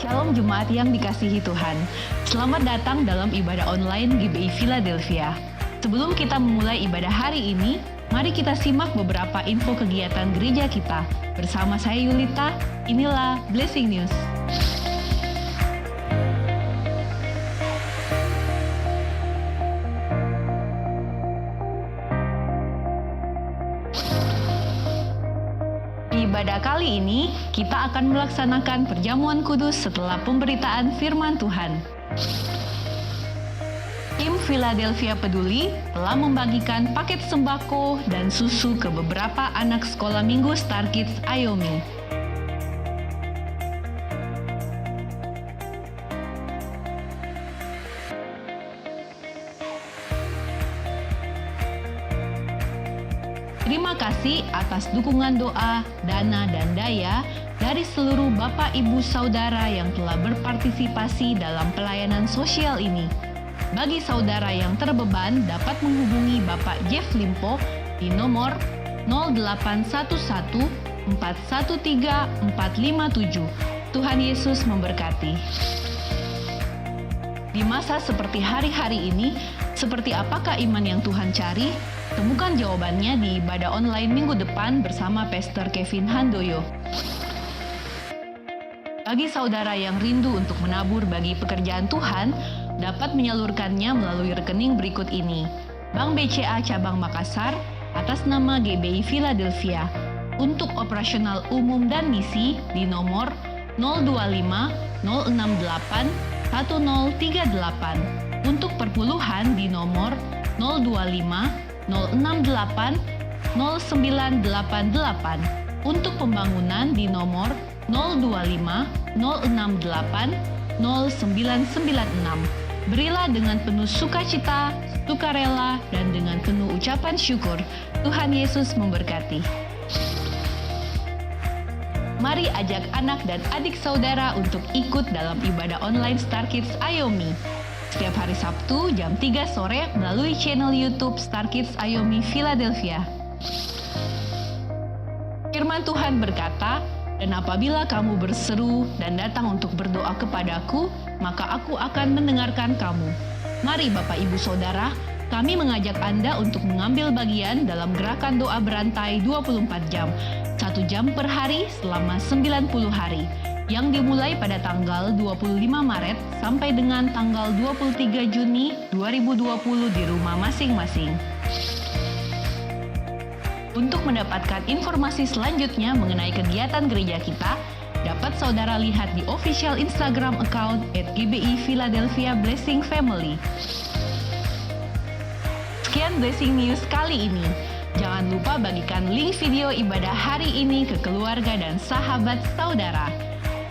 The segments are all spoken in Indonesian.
Shalom Jemaat yang dikasihi Tuhan. Selamat datang dalam ibadah online GBI Philadelphia. Sebelum kita memulai ibadah hari ini, mari kita simak beberapa info kegiatan gereja kita. Bersama saya Yulita, inilah Blessing News. Pada kali ini, kita akan melaksanakan perjamuan kudus setelah pemberitaan firman Tuhan. Tim Philadelphia Peduli telah membagikan paket sembako dan susu ke beberapa anak sekolah minggu Star Kids Ayomi. Terima kasih atas dukungan doa, dana, dan daya dari seluruh Bapak Ibu Saudara yang telah berpartisipasi dalam pelayanan sosial ini. Bagi saudara yang terbeban dapat menghubungi Bapak Jeff Limpo di nomor 0811 413 457. Tuhan Yesus memberkati. Di masa seperti hari-hari ini, seperti apakah iman yang Tuhan cari? Temukan jawabannya di ibadah online minggu depan bersama Pastor Kevin Handoyo. Bagi saudara yang rindu untuk menabur bagi pekerjaan Tuhan, dapat menyalurkannya melalui rekening berikut ini. Bank BCA Cabang Makassar atas nama GBI Philadelphia. Untuk operasional umum dan misi di nomor 025 068 1038. Untuk perpuluhan di nomor 025 068 0988. Untuk pembangunan di nomor 025 068 0996. Berilah dengan penuh sukacita, sukarela, dan dengan penuh ucapan syukur. Tuhan Yesus memberkati. Mari ajak anak dan adik saudara untuk ikut dalam ibadah online Star Kids Ayomi. Setiap hari Sabtu jam 3 sore melalui channel YouTube Star Kids Ayomi Philadelphia. Firman Tuhan berkata, "Dan apabila kamu berseru dan datang untuk berdoa kepadaku, maka aku akan mendengarkan kamu." Mari Bapak Ibu Saudara, kami mengajak Anda untuk mengambil bagian dalam gerakan doa berantai 24 jam, 1 jam per hari selama 90 hari. Yang dimulai pada tanggal 25 Maret sampai dengan tanggal 23 Juni 2020 di rumah masing-masing. Untuk mendapatkan informasi selanjutnya mengenai kegiatan gereja kita, dapat saudara lihat di official Instagram account @GBI Philadelphia Blessing Family. Sekian Blessing News kali ini. Jangan lupa bagikan link video ibadah hari ini ke keluarga dan sahabat saudara.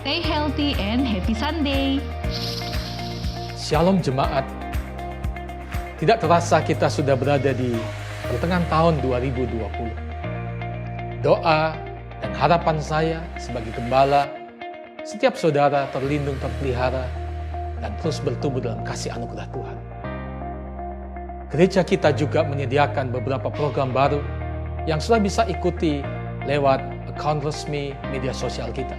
Stay healthy and happy Sunday. Shalom jemaat. Tidak terasa kita sudah berada di pertengahan tahun 2020. Doa dan harapan saya sebagai gembala, setiap saudara terlindung, terpelihara, dan terus bertumbuh dalam kasih anugerah Tuhan. Gereja kita juga menyediakan beberapa program baru yang sudah bisa ikuti lewat akun resmi media sosial kita.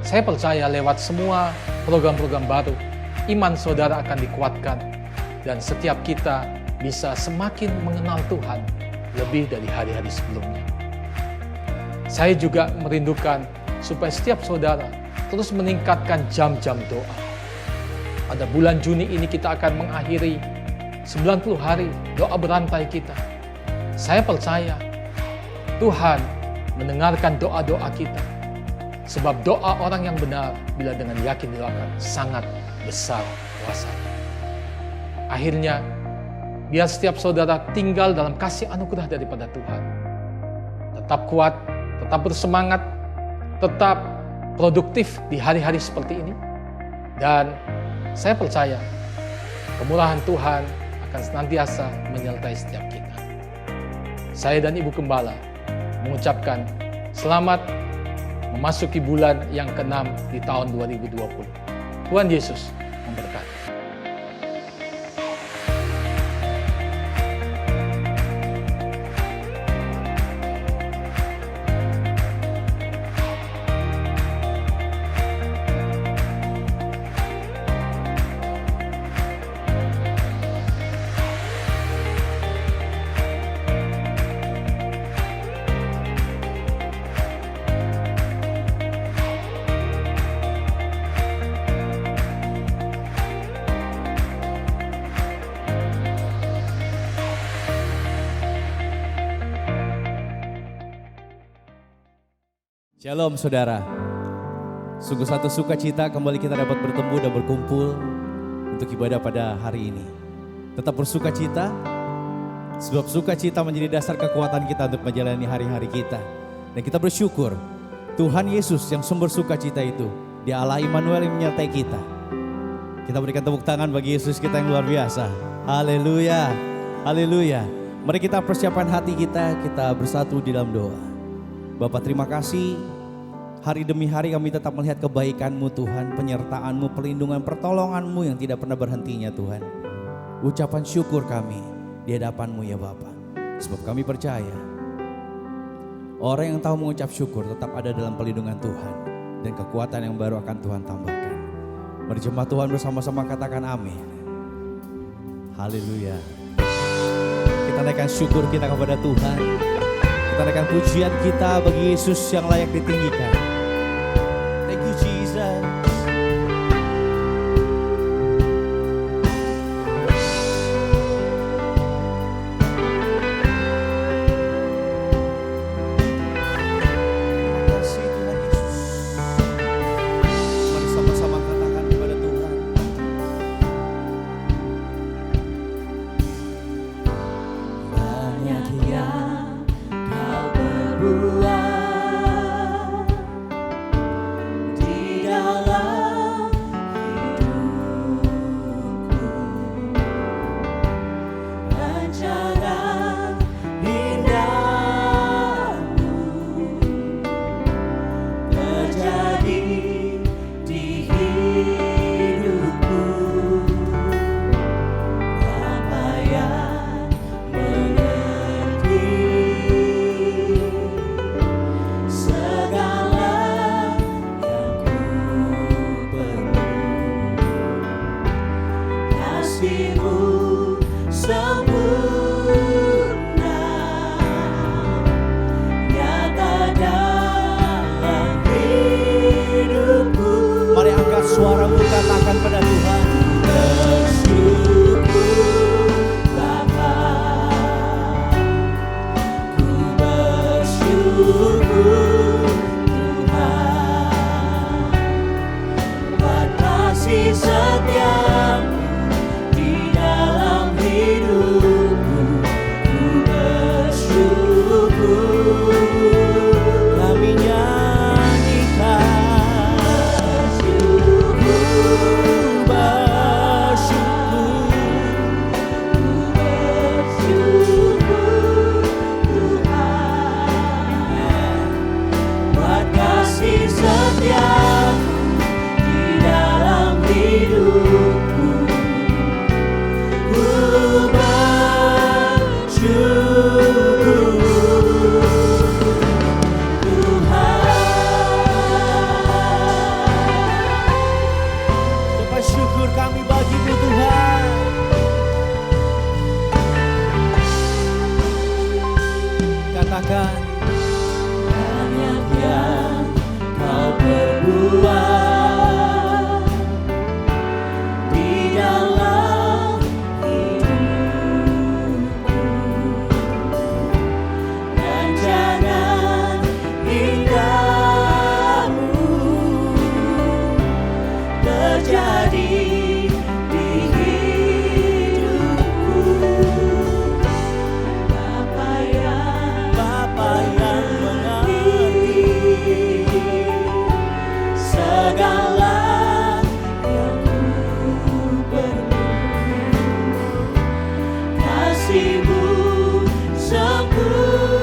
Saya percaya lewat semua program-program baru, iman saudara akan dikuatkan dan setiap kita bisa semakin mengenal Tuhan lebih dari hari-hari sebelumnya. Saya juga merindukan supaya setiap saudara terus meningkatkan jam-jam doa. Pada bulan Juni ini kita akan mengakhiri 90 hari doa berantai kita. Saya percaya Tuhan mendengarkan doa-doa kita. Sebab doa orang yang benar bila dengan yakin dilakukan sangat besar kuasanya. Akhirnya, biar setiap saudara tinggal dalam kasih anugerah daripada Tuhan. Tetap kuat, tetap bersemangat, tetap produktif di hari-hari seperti ini. Dan saya percaya kemurahan Tuhan akan senantiasa menyertai setiap kita. Saya dan Ibu Gembala mengucapkan selamat memasuki bulan yang ke-6 di tahun 2020. Tuhan Yesus memberkati. Shalom saudara. Sungguh satu sukacita kembali kita dapat bertemu dan berkumpul untuk ibadah pada hari ini. Tetap bersukacita, sebab sukacita menjadi dasar kekuatan kita untuk menjalani hari-hari kita. Dan kita bersyukur Tuhan Yesus yang sumber sukacita itu, Dia Allah Immanuel yang menyertai kita. Kita berikan tepuk tangan bagi Yesus kita yang luar biasa. Haleluya, haleluya. Mari kita persiapkan hati kita bersatu di dalam doa. Bapa, terima kasih. Hari demi hari kami tetap melihat kebaikan-Mu Tuhan, penyertaan-Mu, perlindungan, pertolongan-Mu yang tidak pernah berhentinya Tuhan. Ucapan syukur kami di hadapan-Mu ya Bapa. Sebab kami percaya orang yang tahu mengucap syukur tetap ada dalam perlindungan Tuhan. Dan kekuatan yang baru akan Tuhan tambahkan. Mari jemaat Tuhan bersama-sama katakan amin. Haleluya. Kita naikkan syukur kita kepada Tuhan. Kita naikkan pujian kita bagi Yesus yang layak ditinggikan. Thank you Jesus. Terima kasih Tuhan Yesus. Mari sama-sama katakan kepada Tuhan. Banyak yang Kau berbuat di dalam hidupku. Rancangan indah-Mu terjadi di hidupku. Apa yang mengerti segala yang ku perlu. Kasih-Mu sempurna nyata dalam hidupku. Mari angkat suaramu katakan pada Tuhan. Bersyukur Bapa, ku bersyukur Tuhan, buat kasih setia-Mu di dalam hidupku. Ku bersyukur, Kami nyanyikan bersyukur bersyukur Tuhan, buat kasih setia-Mu di dalam hidupku. Ku bersyukur Tuhan. Ucapan syukur kami bagi-Mu Tuhan. Katakan Banyak yang Kau perbuat di dalam hidupku. Rancangan indah-Mu terjadi di hidupku. Bapa yang mengerti segala yang ku perlu. Kasih-Mu sempurna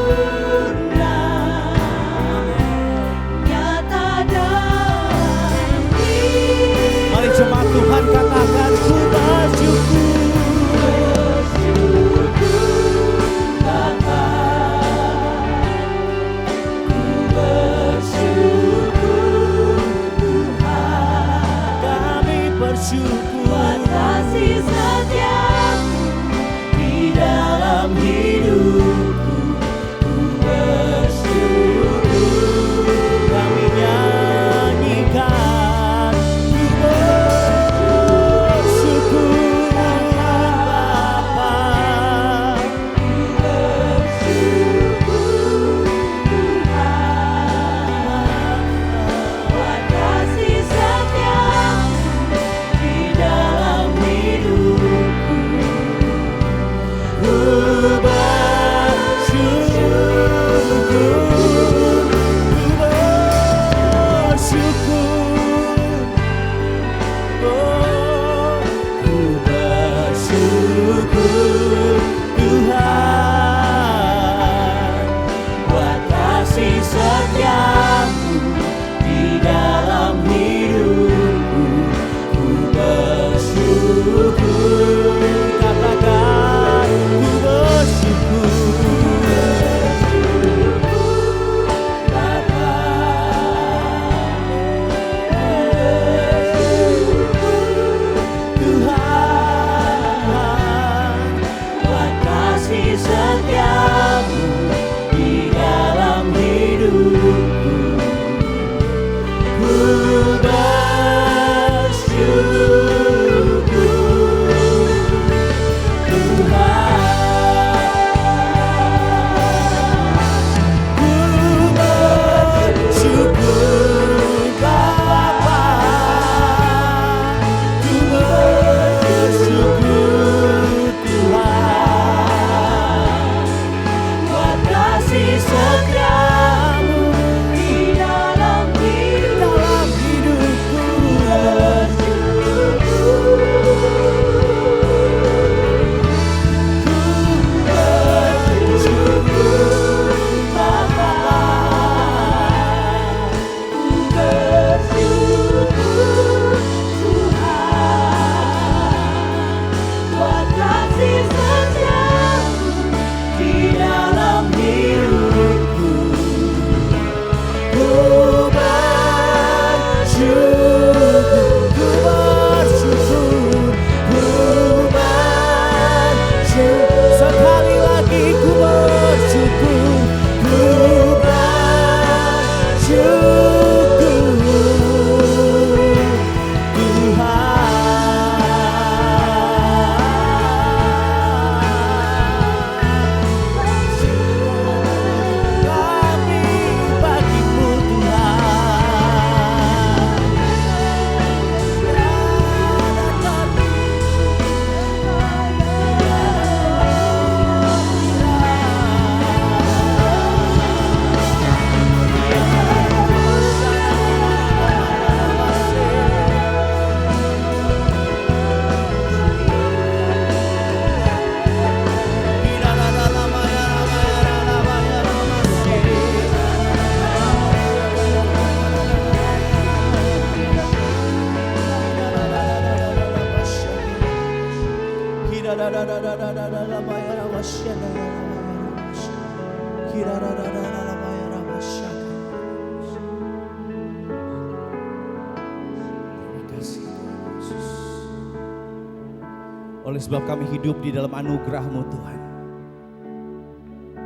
nyata dalam hidupku. mari jemaat Tuhan katakan ku bersyukur. Bersyukur Bapa, ku bersyukur Tuhan, Kami bersyukur. buat kasih setia-Mu di dalam hidupku. Ku bersyukur, Kami nyanyikan ku bersyukur Bapa. bersyukur Tuhan. bersyukur, oh, ku bersyukur Tuhan buat kasih setiamu di dalam hidupku. Ku bersyukur, katakan ku bersyukur Bapa. Tuhan buat kasih setiamu di dalam hidupku. Ku bersyukur Tuhan. Ku bersyukur Bapa. Ku bersyukur Tuhan buat kasih setiamu di dalam hidupku. Bersyukur Bapa. Ku bersyukur Tuhan buat kasih setiamu di dalam hidupku. Ku bersyukur, ku bersyukur, ku bersyukur. Sekali lagi ku bersyukur, ku bersyukur Tuhan. Kami bagimu Oleh sebab kami hidup di dalam anugerah-Mu Tuhan,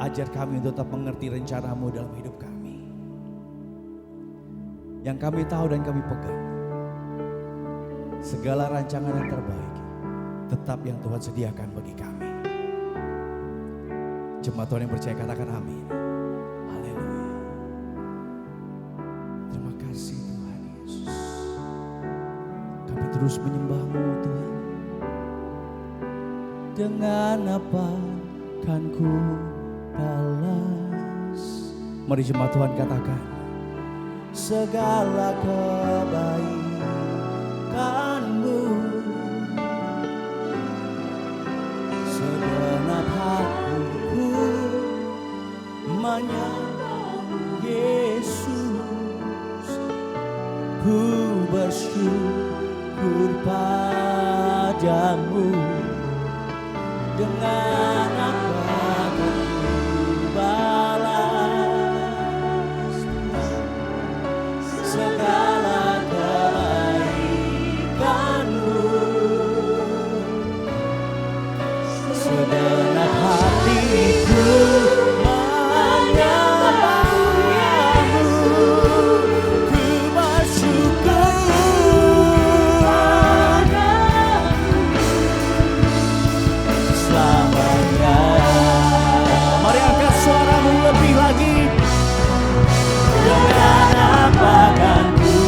ajar kami untuk tetap mengerti rencana-Mu dalam hidup kami. Yang kami tahu dan kami pegang, segala rancangan yang terbaik tetap yang Tuhan sediakan bagi kami. Jemaat Tuhan yang percaya katakan amin. Haleluya. Terima kasih Tuhan Yesus. Kami terus menyembah-Mu Tuhan. Dengan apa kan ku balas? Mari jemaat Tuhan katakan, segala kebaikan-Mu segenap hatiku menyembah Yesus. Ku bersyukur padamu. Dengan apa ku balas segala kebaikan-Mu? Segenap hatiku menyembah-Mu. Ku bersyukur selamanya. Mari angkat suaramu lebih lagi. Dengan apa kan ku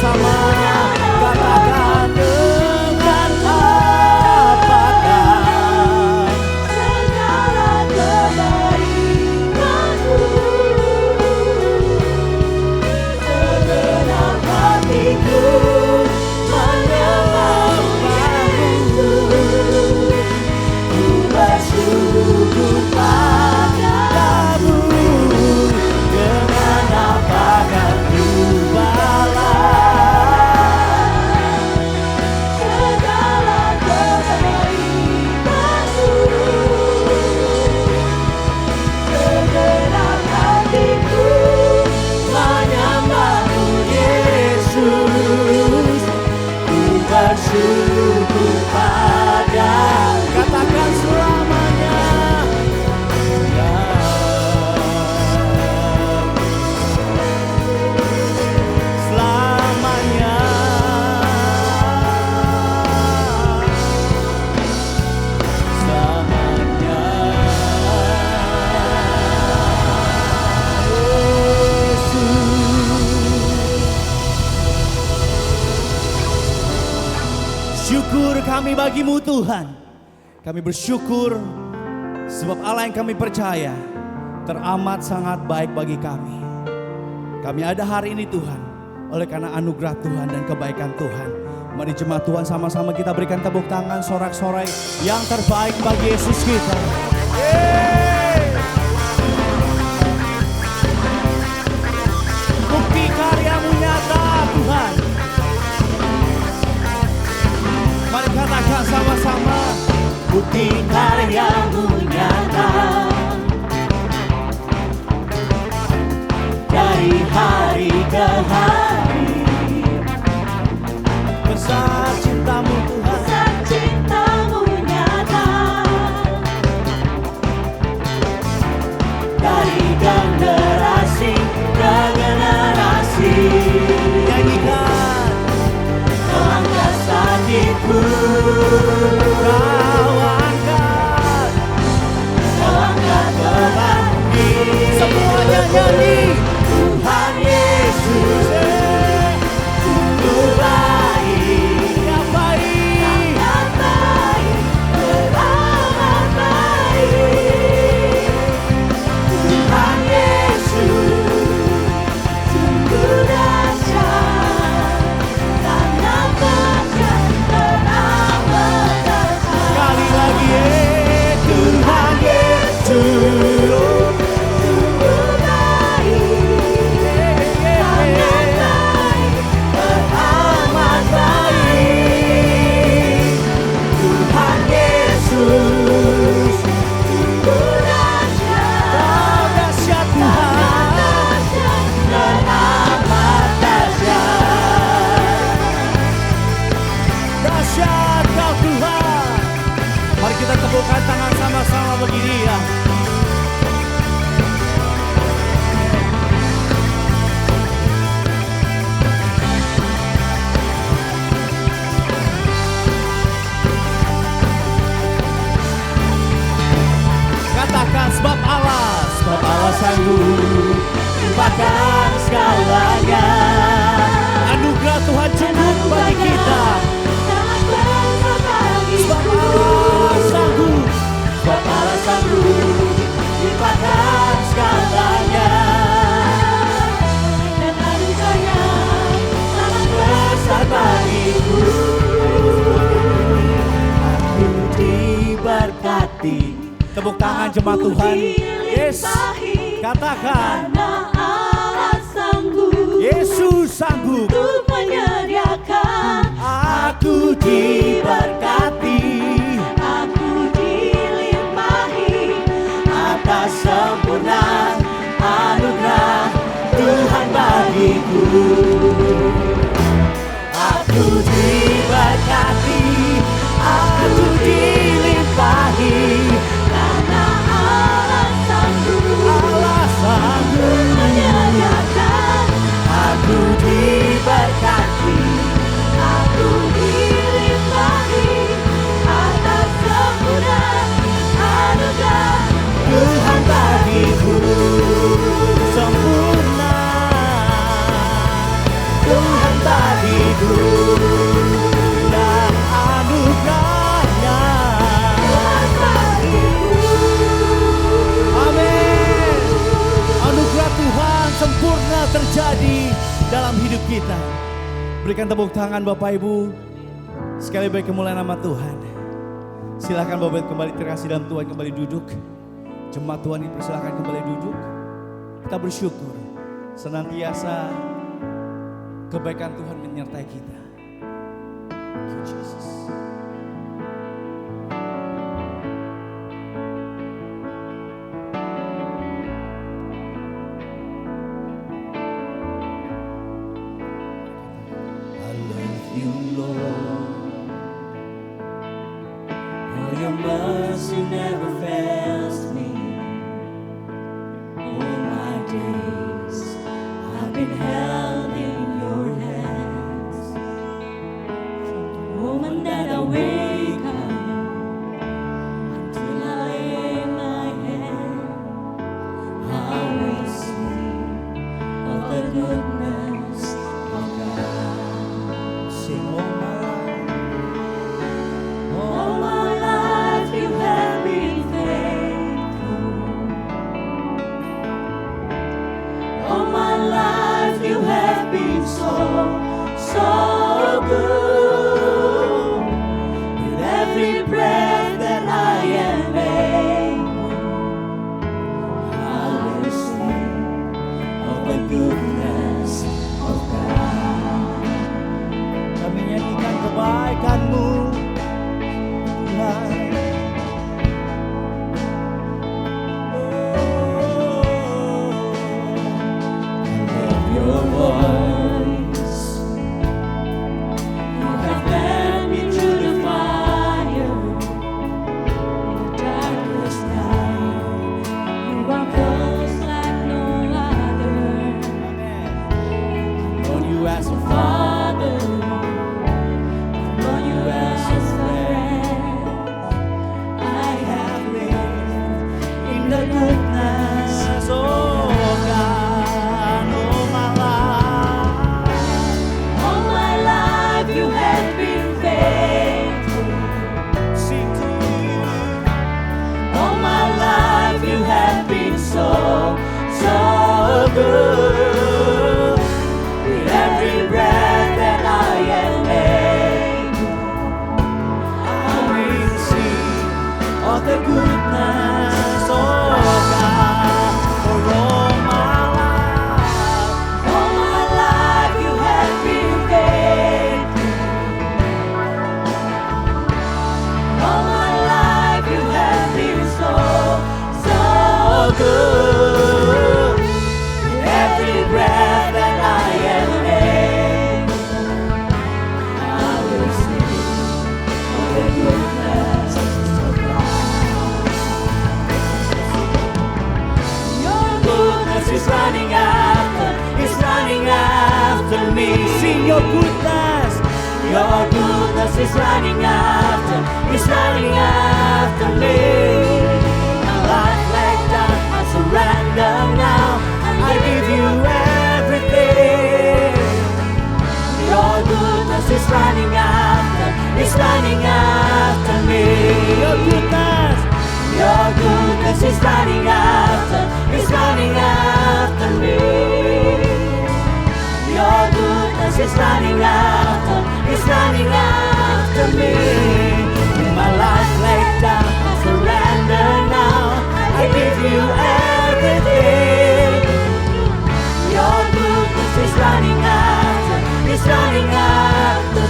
sama-sama. Katakan dengan apakah segala kebaikan-Mu, segenap hatiku menyembah-Mu Yesus. Ku bersyukur padamu, dengan apakah ku balas segala kebaikan-Mu, segenap hatiku menyembah-Mu Yesus. Ku bersyukur padamu. katakan selamanya. Selamanya. Selamanya. Syukur kami bagi-Mu Tuhan. Kami bersyukur sebab Allah yang kami percaya teramat sangat baik bagi kami. Kami ada hari ini Tuhan oleh karena anugerah Tuhan dan kebaikan Tuhan. Mari jemaat Tuhan sama-sama kita berikan tepuk tangan sorak-sorai yang terbaik bagi Yesus kita. Yeay! Bukti karya-Mu nyata Tuhan. Mari katakan sama-sama. Bukti karya-Mu nyata, dari hari ke hari. Besar cinta-Mu Tuhan. Besar cinta-Mu nyata, dari generasi ke generasi. Nyanyikan. Angkat sakitku, Kau angkat. Kau angkat beban hidup. Semuanya nyanyi. Tuhan Yesus, sungguh baik, Yang baik. sangat baik, teramat baik. Tuhan Yesus, sungguh dahsyat, sangat dahsyat, teramat dahsyat. Sekali lagi. Tuhan Yesus. Sungguh baik, sangat baik, teramat baik. Tuhan Yesus, sungguh dahsyat, Kau dahsyat Tuhan. dahsyat, teramat dahsyat. Dahsyat Kau Tuhan. Mari kita tepukkan tangan sama-sama bagi Dia. Katakan sebab Allah sanggup lupakan segalanya. Anugerah Tuhan cukup bagi kita. Sangat besar bagi Sebab Allah sanggup. sebab Allah sanggup lupakan segalanya. Dan anugerahnya sangat besar bagiku. Aku diberkati. Tepuk tangan jemaat Tuhan. Yes. Katakan. Karena Allah sanggup Yesus sanggup. untuk menyediakan. Aku Diberkati, aku dilimpahi atas sempurna anugerah Tuhan bagiku. Aku diberkati, aku dilimpahi karena Allah sanggup menyediakan. Aku diberkati, aku dilimpahi atas sempurna anugerah Tuhan bagiku. sempurna. kasih-Ku dan anugerah-Nya. Amin. Anugerah Tuhan sempurna terjadi dalam hidup kita. Berikan tepuk tangan Bapak Ibu. Sekali bagi kemuliaan nama Tuhan. Silakan Bapak Ibu kembali terkasih dalam Tuhan, kembali duduk. Jemaat Tuhan dipersilakan kembali duduk. Kita bersyukur senantiasa kebaikan Tuhan menyertai kita. Thank you, Jesus. I love you, Lord. Oh, your mercy never fails me. All my days I've been held in your hands. From the moment that I wake up until I lay my head, I will sing of the goodness of God. Sing all my life you have been faithful. All my life you have been so, so good. With every breath that I am able, I will sing of the goodness of God. Kami nyanyikan kebaikan-Mu, Tuhan. Your voice, you have led me through the fire, the darkest night. You are close like no other. I've known you as a father, I've known you as a friend. I have lived in the goodness of God. You have been faithful. Sing to you. All my life you have been so, so good. With every breath that I am able, I will sing of the goodness of God. For all my life you have been faithful. All my life you have been so, so good. With every breath that I am able, I will sing of the goodness of God. Your goodness is running after me. Sing your goodness. Your goodness is running after me. My life laid down, I surrender now. I give you everything. Your goodness is running after me. Your goodness is running after me. Your goodness is running after me. My life laid down, I surrender now. I give you everything. Your goodness is running after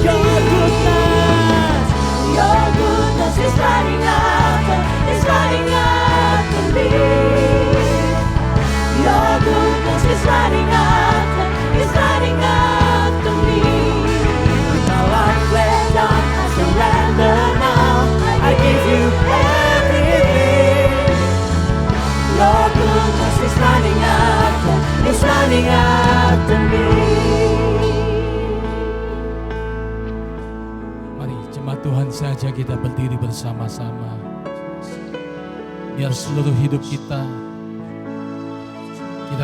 your goodness. Your goodness is running after me. Your goodness is running after me. My life laid down, I surrender now. I give you everything. Your goodness is running after me. Mari jemaat Tuhan saja kita berdiri bersama-sama. Biar seluruh hidup kita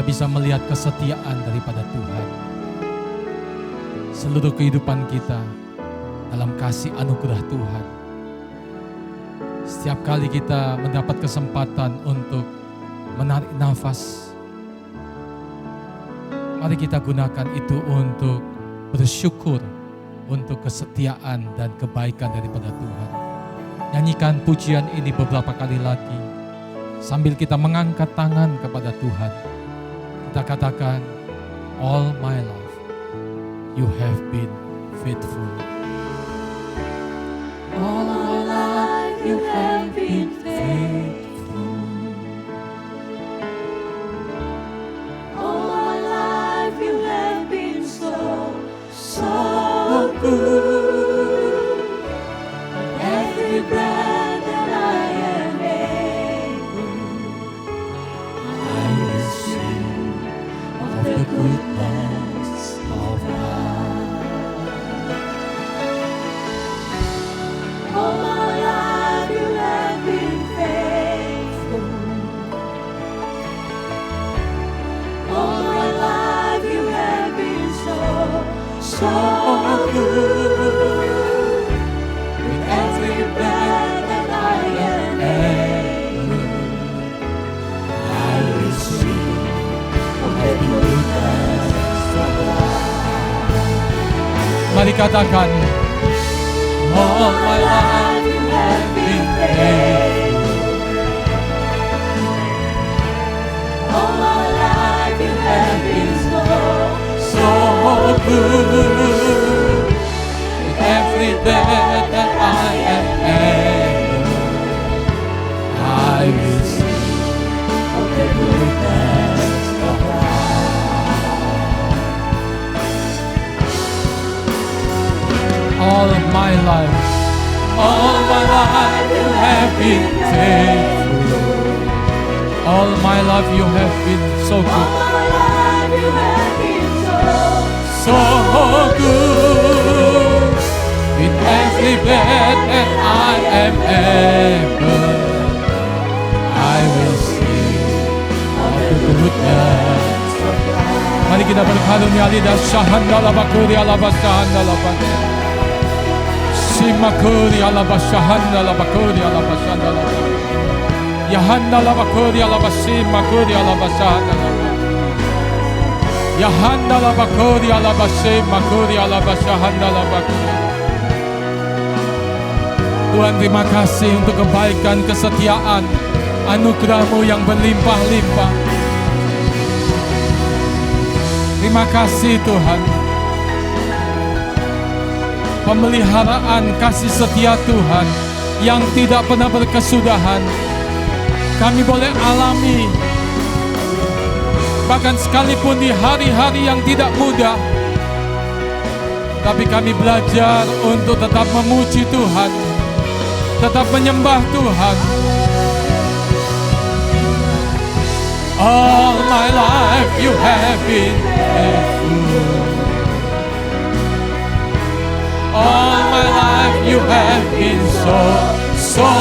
bisa melihat kesetiaan daripada Tuhan. seluruh kehidupan kita dalam kasih anugerah Tuhan. Setiap kali kita mendapat kesempatan untuk menarik nafas, mari kita gunakan itu untuk bersyukur untuk kesetiaan dan kebaikan daripada Tuhan. Nyanyikan pujian ini beberapa kali lagi sambil kita mengangkat tangan kepada Tuhan. Kita katakan, all my life you have been faithful. All my life you have been faithful. All my life you have been so good. Every breath that I am able, I will sing of the goodness of God. All my life you have been faithful. All my life you have been so good. With every breath that I am able, I will sing of the goodness of God. Mari katakan, All my life you have been faithful. All my life you have been so good. With every breath that I am able, I will sing of the goodness of all of my life. All my life you have been faithful. All my life you have been so All good. my life you have been So good. With every breath that I am able, I will sing of the goodness of God. Mari kita berkarunia lidah syahandala bakuri alaba syahandala bakuri. Simakuri alaba syahandala bakuri alaba syahandala bakuri. Yahandala bakuri alaba simakuri alaba syahandala bakuri. Yahandala bakuri alaba simakuri alaba syahandala bakuri. Tuhan, terima kasih untuk kebaikan, kesetiaan, anugerah-Mu yang berlimpah-limpah. Terima kasih Tuhan. Pemeliharaan kasih setia Tuhan yang tidak pernah berkesudahan. Kami boleh alami, bahkan sekalipun di hari-hari yang tidak mudah, tapi kami belajar untuk tetap memuji Tuhan, tetap menyembah Tuhan. All my life you have been faithful. All my life you have been so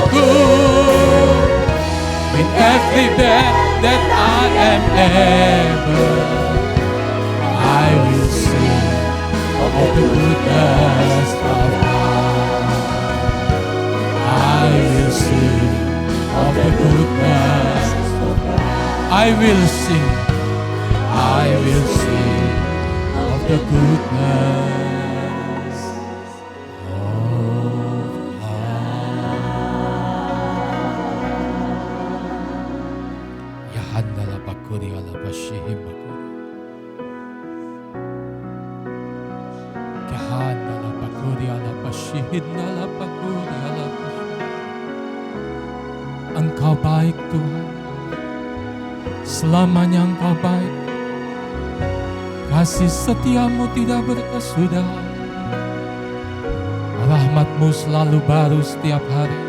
good. With every breath that I am able, I will sing of the goodness of God. I will sing of the goodness of God. I will sing of the goodness. Engkau baik Tuhan, selamanya Engkau baik. Kasih setiamu tidak berkesudahan, rahmat-Mu selalu baru setiap hari.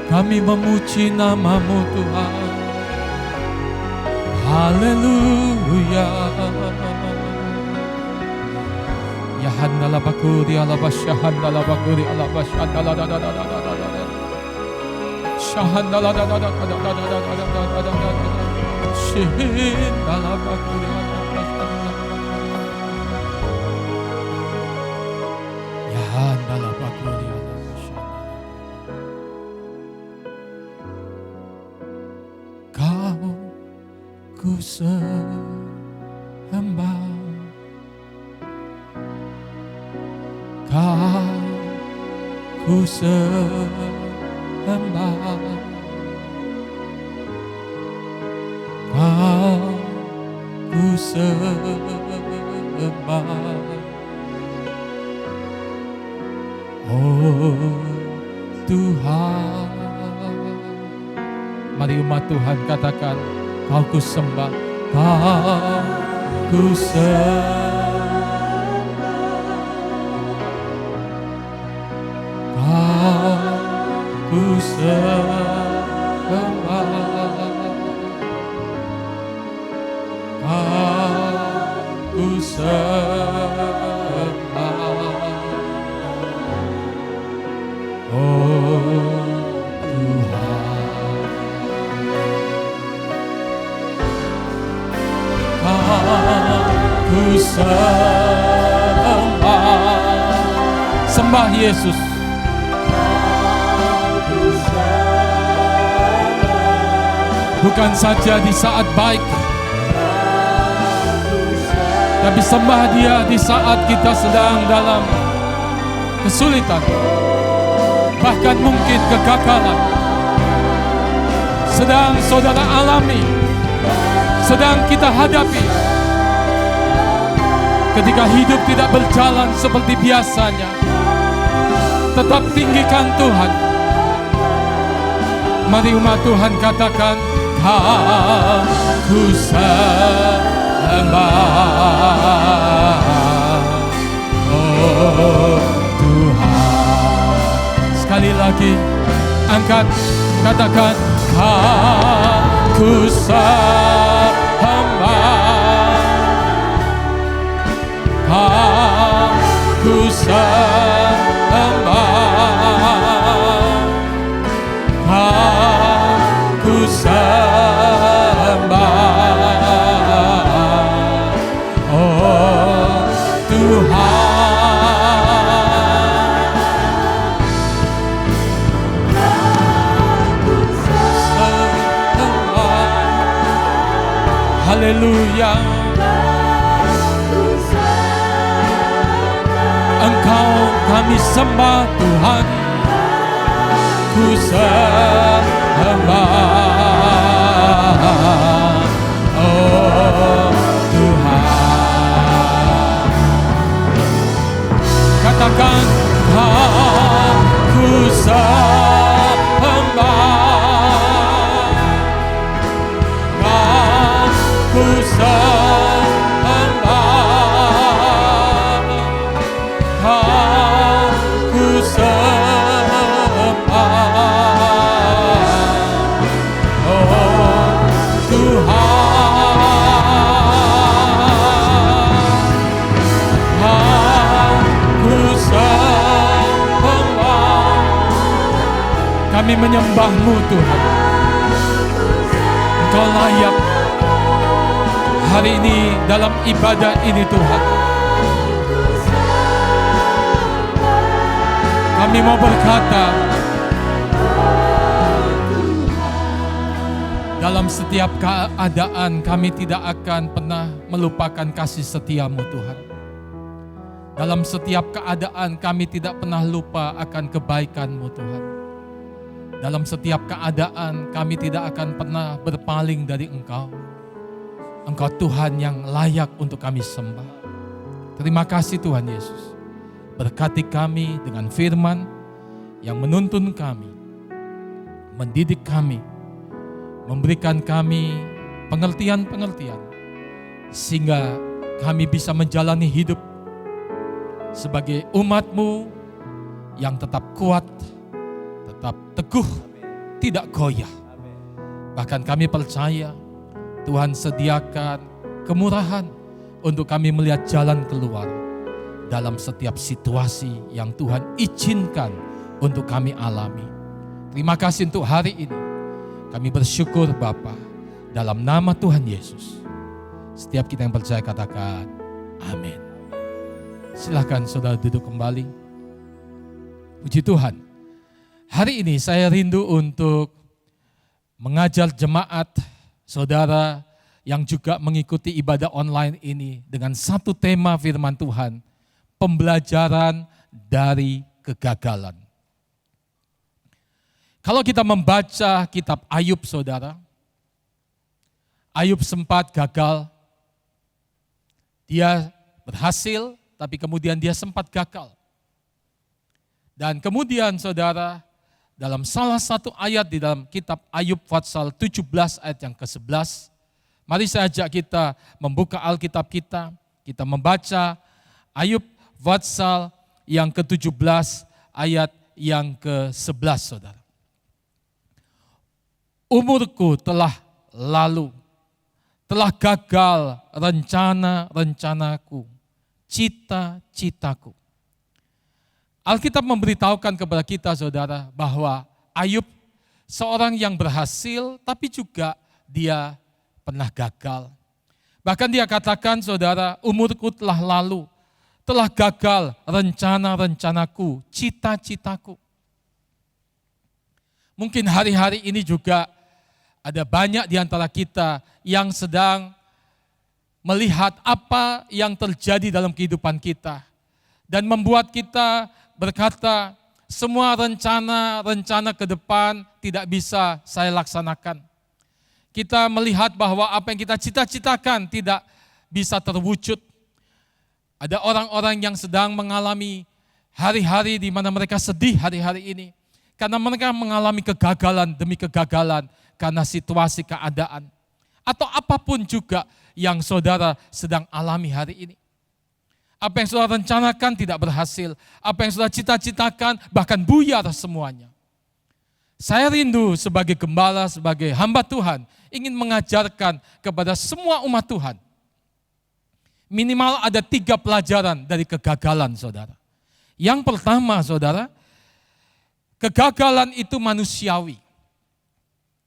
Kami memuji nama-Mu Tuhan. Haleluya. Ya handala bakuri ala basyahandala bakuri ala basyahandala da da da da da da da. Shahandala da da da da da da da da da da da da da. Shihandala bakuri ala basyahandala. ku sembah, Kau ku sembah, Kau ku sembah, oh Tuhan. Mari umat Tuhan katakan, Kau ku sembah, Kau ku sembah, Kau ku sembah, Kau ku sembah, oh Tuhan. Ku sembah, sembah Yesus. Bukan saja di saat baik, tapi sembah Dia di saat kita sedang dalam kesulitan, bahkan mungkin kegagalan, sedang saudara alami, sedang kita hadapi. Ketika hidup tidak berjalan seperti biasanya, tetap tinggikan Tuhan. Mari umat Tuhan katakan, Kau ku sembah, oh Tuhan. Sekali lagi, angkat, katakan, Kau ku sembah, Kau ku sembah, Kau ku sembah, oh Tuhan. Haleluya. Engkau kami sembah Tuhan, ku sembah, oh Tuhan. Katakan, Kau ku sembah, Kau ku sembah, Kau ku sembah, oh Tuhan. Kau ku sembah, kami menyembah-Mu Tuhan. Engkau layak hari ini dalam ibadah ini Tuhan. Kami mau berkata, dalam setiap keadaan kami tidak akan pernah melupakan kasih setia-Mu Tuhan. Dalam setiap keadaan kami tidak pernah lupa akan kebaikan-Mu Tuhan. Dalam setiap keadaan kami tidak akan pernah berpaling dari Engkau. Engkau Tuhan yang layak untuk kami sembah. Terima kasih Tuhan Yesus. Berkati kami dengan firman yang menuntun kami, mendidik kami, memberikan kami pengertian-pengertian, sehingga kami bisa menjalani hidup sebagai umat-Mu yang tetap kuat, tetap teguh, tidak goyah. Bahkan kami percaya Tuhan sediakan kemurahan untuk kami melihat jalan keluar dalam setiap situasi yang Tuhan izinkan untuk kami alami. Terima kasih untuk hari ini. Kami bersyukur Bapa, dalam nama Tuhan Yesus. Setiap kita yang percaya katakan amin. Silakan saudara duduk kembali. Puji Tuhan. Hari ini saya rindu untuk mengajar jemaat saudara yang juga mengikuti ibadah online ini dengan satu tema firman Tuhan, pembelajaran dari kegagalan. Kalau kita membaca kitab Ayub, saudara, Ayub sempat gagal, dia berhasil, tapi kemudian dia sempat gagal. Dan kemudian saudara, dalam salah satu ayat di dalam kitab Ayub pasal 17 ayat yang ke-11, mari saya ajak kita membuka Alkitab kita membaca Ayub pasal yang ke-17 ayat yang ke-11, saudara. Umurku telah lalu, telah gagal rencana-rencanaku, cita-citaku. Alkitab memberitahukan kepada kita, saudara, bahwa Ayub seorang yang berhasil, tapi juga dia pernah gagal. Bahkan dia katakan, saudara, umurku telah lalu, telah gagal rencana-rencanaku, cita-citaku. Mungkin hari-hari ini juga ada banyak di antara kita yang sedang melihat apa yang terjadi dalam kehidupan kita. Dan membuat kita berkata, semua rencana ke depan tidak bisa saya laksanakan. Kita melihat bahwa apa yang kita cita-citakan tidak bisa terwujud. Ada orang-orang yang sedang mengalami hari-hari di mana mereka sedih hari-hari ini. Karena mereka mengalami kegagalan demi kegagalan karena situasi keadaan. Atau apapun juga yang saudara sedang alami hari ini. Apa yang saudara rencanakan tidak berhasil. Apa yang saudara cita-citakan bahkan buyar semuanya. Saya rindu sebagai gembala, sebagai hamba Tuhan, ingin mengajarkan kepada semua umat Tuhan. Minimal ada 3 pelajaran dari kegagalan, saudara. Yang pertama, saudara, kegagalan itu manusiawi.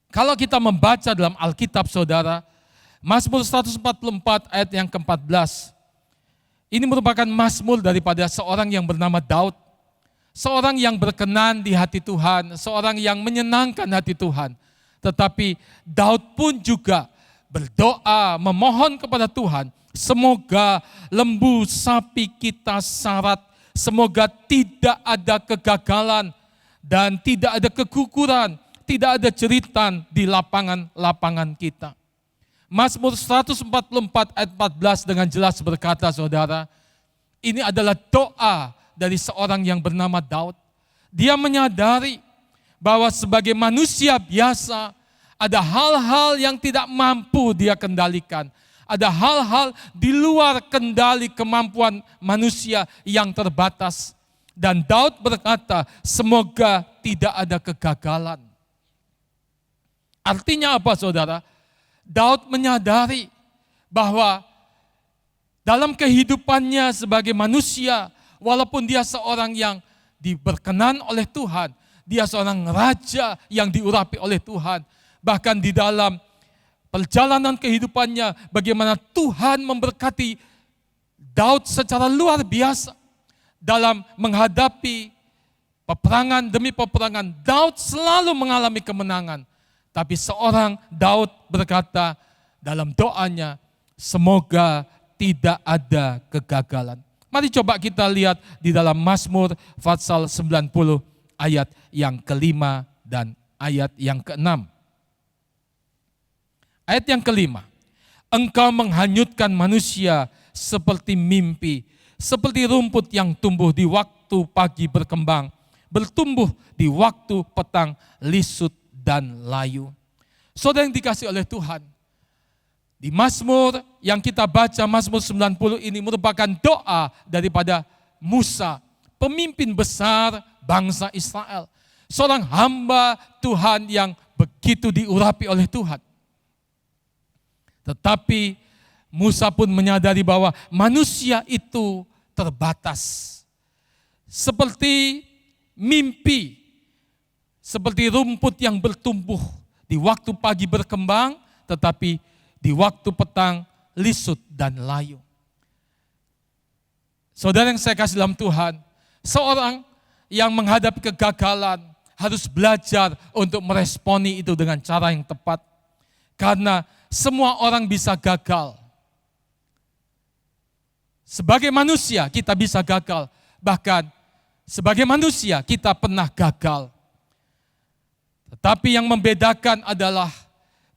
Kalau kita membaca dalam Alkitab, saudara, Mazmur 144 ayat yang ke-14, ini merupakan mazmur daripada seorang yang bernama Daud. Seorang yang berkenan di hati Tuhan, seorang yang menyenangkan hati Tuhan. Tetapi Daud pun juga berdoa, memohon kepada Tuhan, semoga lembu sapi kita syarat, semoga tidak ada kegagalan dan tidak ada kekukuran, tidak ada jeritan di lapangan-lapangan kita. Mazmur 144 ayat 14 dengan jelas berkata, saudara, ini adalah doa dari seorang yang bernama Daud. Dia menyadari bahwa sebagai manusia biasa, ada hal-hal yang tidak mampu dia kendalikan. Ada hal-hal di luar kendali kemampuan manusia yang terbatas. Dan Daud berkata, semoga tidak ada kegagalan. Artinya apa, saudara? Daud menyadari bahwa dalam kehidupannya sebagai manusia, walaupun dia seorang yang diberkenan oleh Tuhan, dia seorang raja yang diurapi oleh Tuhan, bahkan di dalam perjalanan kehidupannya, bagaimana Tuhan memberkati Daud secara luar biasa dalam menghadapi peperangan demi peperangan. Daud selalu mengalami kemenangan. Tapi seorang Daud berkata dalam doanya, semoga tidak ada kegagalan. Mari coba kita lihat di dalam Mazmur pasal 90 ayat yang ke-5 dan ayat yang ke-6. Ayat yang ke-5. Engkau menghanyutkan manusia seperti mimpi, seperti rumput yang tumbuh di waktu pagi berkembang, bertumbuh di waktu petang lisut dan layu. Saudara yang dikasih oleh Tuhan, di Mazmur yang kita baca, Mazmur 90 ini merupakan doa daripada Musa, pemimpin besar bangsa Israel. Seorang hamba Tuhan yang begitu diurapi oleh Tuhan. Tetapi Musa pun menyadari bahwa manusia itu terbatas. Seperti mimpi, seperti rumput yang bertumbuh di waktu pagi berkembang, tetapi di waktu petang lisut dan layu. Saudara yang saya kasih dalam Tuhan, seorang yang menghadapi kegagalan harus belajar untuk meresponi itu dengan cara yang tepat. Karena semua orang bisa gagal. Sebagai manusia kita bisa gagal. Bahkan sebagai manusia kita pernah gagal. Tetapi yang membedakan adalah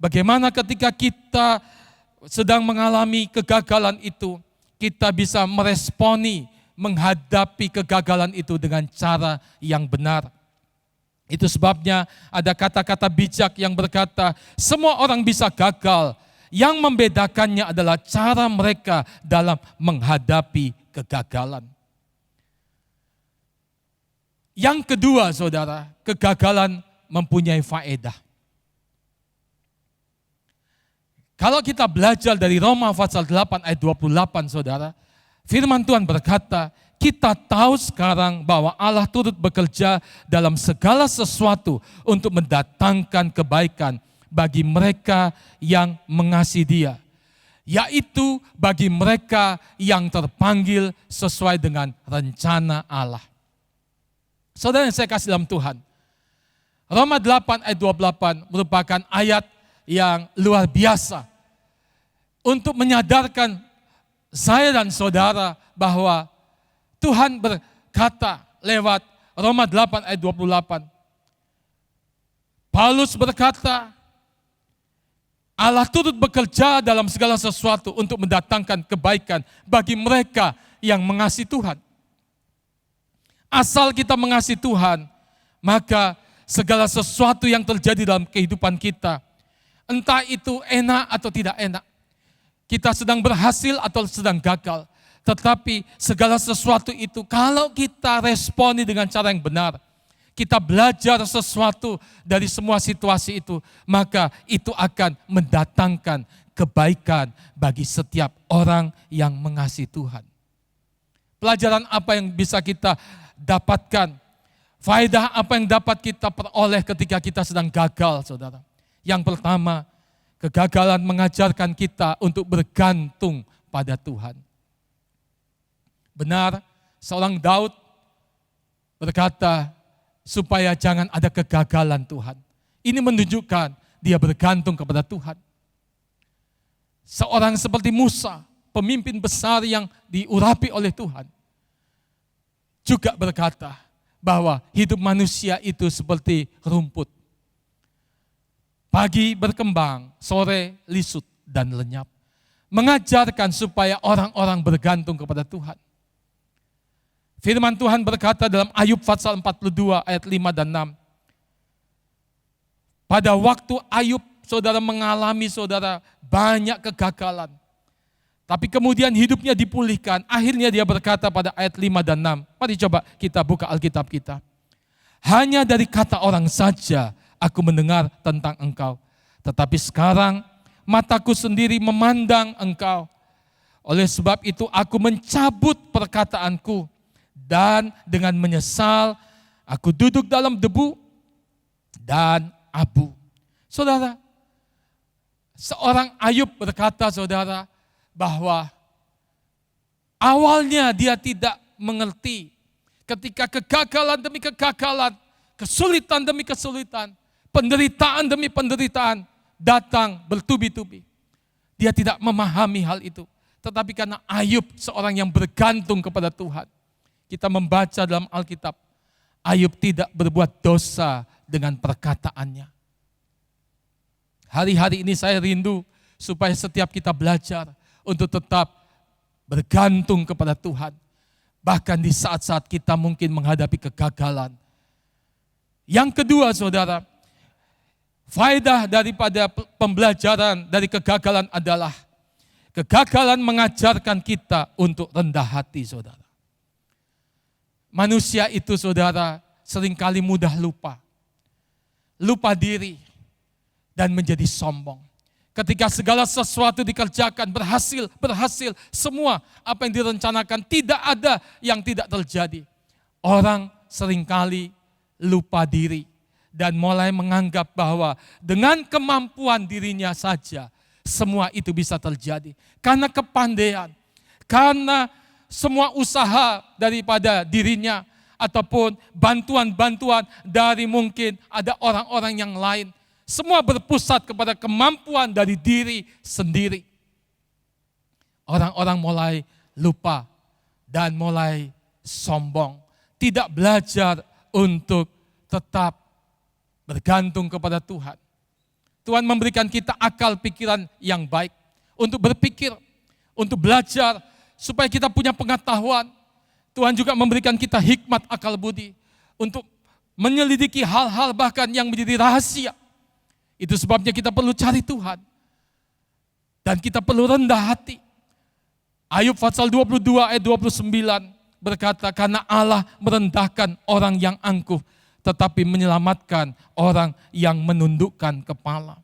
bagaimana ketika kita sedang mengalami kegagalan itu, kita bisa meresponi, menghadapi kegagalan itu dengan cara yang benar. Itu sebabnya ada kata-kata bijak yang berkata, semua orang bisa gagal. Yang membedakannya adalah cara mereka dalam menghadapi kegagalan. Yang kedua, saudara, kegagalan mempunyai faedah. Kalau kita belajar dari Roma pasal 8 ayat 28, saudara, firman Tuhan berkata, kita tahu sekarang bahwa Allah turut bekerja dalam segala sesuatu untuk mendatangkan kebaikan bagi mereka yang mengasihi Dia, yaitu bagi mereka yang terpanggil sesuai dengan rencana Allah. Saudara yang saya kasih dalam Tuhan, Roma 8 ayat 28 merupakan ayat yang luar biasa untuk menyadarkan saya dan saudara bahwa Tuhan berkata lewat Roma 8 ayat 28. Paulus berkata, Allah turut bekerja dalam segala sesuatu untuk mendatangkan kebaikan bagi mereka yang mengasihi Tuhan. Asal kita mengasihi Tuhan, maka segala sesuatu yang terjadi dalam kehidupan kita, entah itu enak atau tidak enak, kita sedang berhasil atau sedang gagal, tetapi segala sesuatu itu kalau kita responi dengan cara yang benar, kita belajar sesuatu dari semua situasi itu, maka itu akan mendatangkan kebaikan bagi setiap orang yang mengasihi Tuhan. Pelajaran apa yang bisa kita dapatkan? Faedah apa yang dapat kita peroleh ketika kita sedang gagal, saudara? Yang pertama, kegagalan mengajarkan kita untuk bergantung pada Tuhan. Benar, seorang Daud berkata, supaya jangan ada kegagalan Tuhan. Ini menunjukkan dia bergantung kepada Tuhan. Seorang seperti Musa, pemimpin besar yang diurapi oleh Tuhan, juga berkata bahwa hidup manusia itu seperti rumput. Pagi berkembang, sore lisut dan lenyap. Mengajarkan supaya orang-orang bergantung kepada Tuhan. Firman Tuhan berkata dalam Ayub pasal 42 ayat 5 dan 6. Pada waktu Ayub, saudara mengalami banyak kegagalan. Tapi kemudian hidupnya dipulihkan. Akhirnya dia berkata pada ayat 5 dan 6. Mari coba kita buka Alkitab kita. Hanya dari kata orang saja aku mendengar tentang engkau. Tetapi sekarang mataku sendiri memandang engkau. Oleh sebab itu aku mencabut perkataanku. Dan dengan menyesal, aku duduk dalam debu dan abu. Saudara, seorang Ayub berkata, saudara, bahwa awalnya dia tidak mengerti ketika kegagalan demi kegagalan, kesulitan demi kesulitan, penderitaan demi penderitaan datang bertubi-tubi. Dia tidak memahami hal itu. Tetapi karena Ayub seorang yang bergantung kepada Tuhan, kita membaca dalam Alkitab, Ayub tidak berbuat dosa dengan perkataannya. Hari-hari ini saya rindu supaya setiap kita belajar untuk tetap bergantung kepada Tuhan. Bahkan di saat-saat kita mungkin menghadapi kegagalan. Yang kedua, saudara, faedah daripada pembelajaran dari kegagalan adalah kegagalan mengajarkan kita untuk rendah hati, saudara. Manusia itu, saudara, seringkali mudah lupa. Lupa diri dan menjadi sombong. Ketika segala sesuatu dikerjakan, berhasil, semua apa yang direncanakan, tidak ada yang tidak terjadi. Orang seringkali lupa diri dan mulai menganggap bahwa dengan kemampuan dirinya saja, semua itu bisa terjadi. Karena kepandaian, karena semua usaha daripada dirinya ataupun bantuan-bantuan dari mungkin ada orang-orang yang lain. Semua berpusat kepada kemampuan dari diri sendiri. Orang-orang mulai lupa dan mulai sombong. Tidak belajar untuk tetap bergantung kepada Tuhan. Tuhan memberikan kita akal pikiran yang baik untuk berpikir, untuk belajar, supaya kita punya pengetahuan. Tuhan juga memberikan kita hikmat akal budi untuk menyelidiki hal-hal bahkan yang menjadi rahasia. Itu sebabnya kita perlu cari Tuhan. Dan kita perlu rendah hati. Ayub pasal 22 ayat 29 berkata, karena Allah merendahkan orang yang angkuh, tetapi menyelamatkan orang yang menundukkan kepala.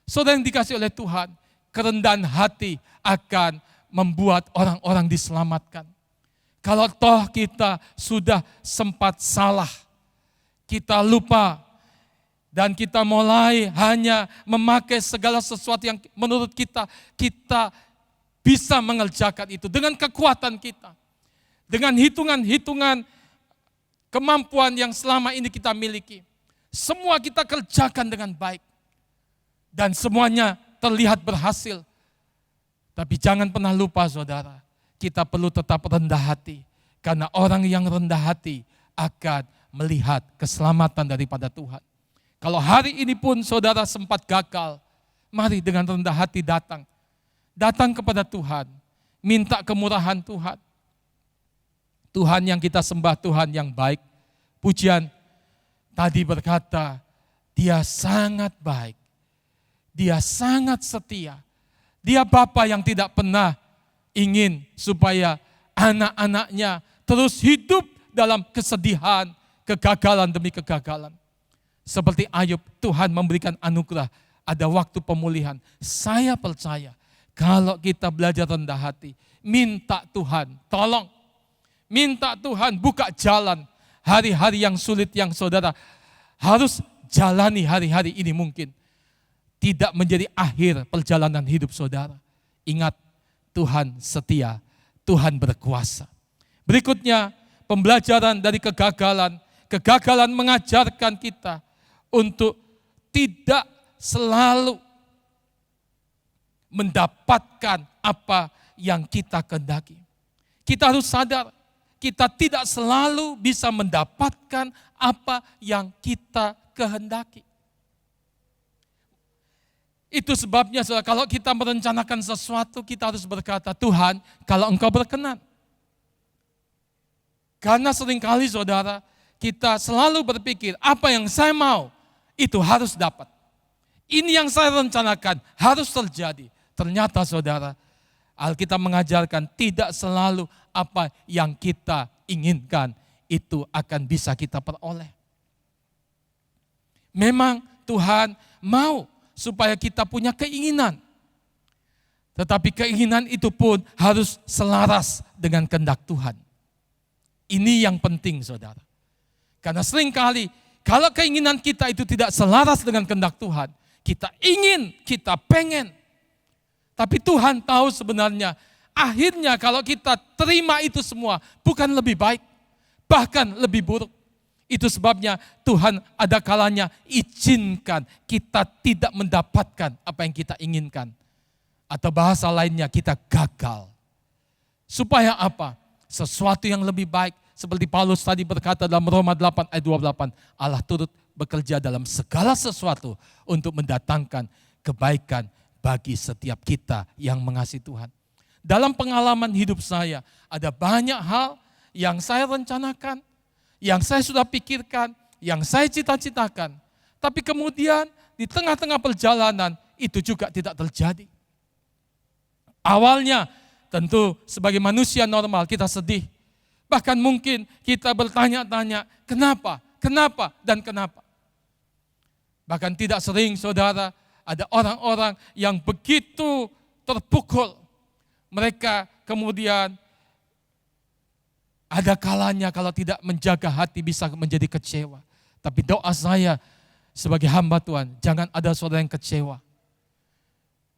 Saudara yang dikasih oleh Tuhan, kerendahan hati akan membuat orang-orang diselamatkan. Kalau toh kita sudah sempat salah, kita lupa, dan kita mulai hanya memakai segala sesuatu yang menurut kita bisa mengerjakan itu dengan kekuatan kita. Dengan hitungan-hitungan kemampuan yang selama ini kita miliki. Semua kita kerjakan dengan baik. Dan semuanya terlihat berhasil. Tapi jangan pernah lupa saudara, kita perlu tetap rendah hati. Karena orang yang rendah hati akan melihat keselamatan daripada Tuhan. Kalau hari ini pun saudara sempat gagal, mari dengan rendah hati datang. Datang kepada Tuhan, minta kemurahan Tuhan. Tuhan yang kita sembah, Tuhan yang baik. Pujian tadi berkata, Dia sangat baik. Dia sangat setia. Dia Bapa yang tidak pernah ingin supaya anak-anaknya terus hidup dalam kesedihan, kegagalan demi kegagalan. Seperti Ayub, Tuhan memberikan anugerah, ada waktu pemulihan. Saya percaya, kalau kita belajar rendah hati, minta Tuhan, tolong. Minta Tuhan buka jalan. Hari-hari yang sulit yang saudara harus jalani hari-hari ini mungkin. Tidak menjadi akhir perjalanan hidup saudara. Ingat, Tuhan setia, Tuhan berkuasa. Berikutnya, pembelajaran dari kegagalan. Kegagalan mengajarkan kita untuk tidak selalu mendapatkan apa yang kita kehendaki. Kita harus sadar, kita tidak selalu bisa mendapatkan apa yang kita kehendaki. Itu sebabnya saudara, kalau kita merencanakan sesuatu, kita harus berkata, Tuhan, kalau Engkau berkenan. Karena seringkali saudara, kita selalu berpikir, apa yang saya mau, itu harus dapat. Ini yang saya rencanakan, harus terjadi. Ternyata saudara, Alkitab mengajarkan tidak selalu apa yang kita inginkan itu akan bisa kita peroleh. Memang Tuhan mau supaya kita punya keinginan. Tetapi keinginan itu pun harus selaras dengan kehendak Tuhan. Ini yang penting saudara. Karena seringkali kalau keinginan kita itu tidak selaras dengan kehendak Tuhan, kita ingin, kita pengen. Tapi Tuhan tahu sebenarnya, akhirnya kalau kita terima itu semua, bukan lebih baik, bahkan lebih buruk. Itu sebabnya Tuhan ada kalanya izinkan kita tidak mendapatkan apa yang kita inginkan. Atau bahasa lainnya kita gagal. Supaya apa? Sesuatu yang lebih baik. Seperti Paulus tadi berkata dalam Roma 8 ayat 28, Allah turut bekerja dalam segala sesuatu untuk mendatangkan kebaikan bagi setiap kita yang mengasihi Tuhan. Dalam pengalaman hidup saya, ada banyak hal yang saya rencanakan, yang saya sudah pikirkan, yang saya cita-citakan. Tapi kemudian di tengah-tengah perjalanan itu juga tidak terjadi. Awalnya tentu sebagai manusia normal kita sedih. Bahkan mungkin kita bertanya-tanya, kenapa, dan kenapa. Bahkan tidak sering saudara, ada orang-orang yang begitu terpukul. Mereka kemudian ada kalanya kalau tidak menjaga hati bisa menjadi kecewa. Tapi doa saya sebagai hamba Tuhan, jangan ada saudara yang kecewa.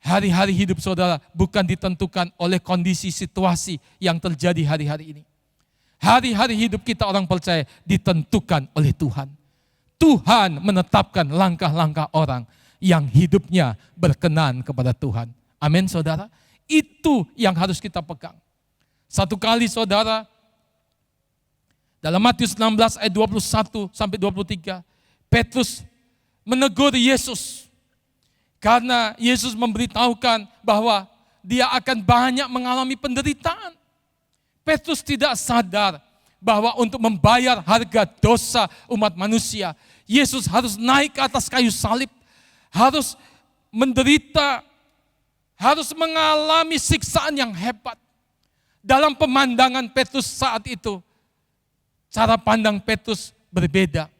Hari-hari hidup saudara bukan ditentukan oleh kondisi situasi yang terjadi hari-hari ini. Hari-hari hidup kita orang percaya ditentukan oleh Tuhan. Tuhan menetapkan langkah-langkah orang yang hidupnya berkenan kepada Tuhan. Amin saudara. Itu yang harus kita pegang. Satu kali saudara, dalam Matius 16 ayat 21 sampai 23, Petrus menegur Yesus. Karena Yesus memberitahukan bahwa dia akan banyak mengalami penderitaan. Petrus tidak sadar bahwa untuk membayar harga dosa umat manusia, Yesus harus naik ke atas kayu salib, harus menderita, harus mengalami siksaan yang hebat. Dalam pemandangan Petrus saat itu, cara pandang Petrus berbeda.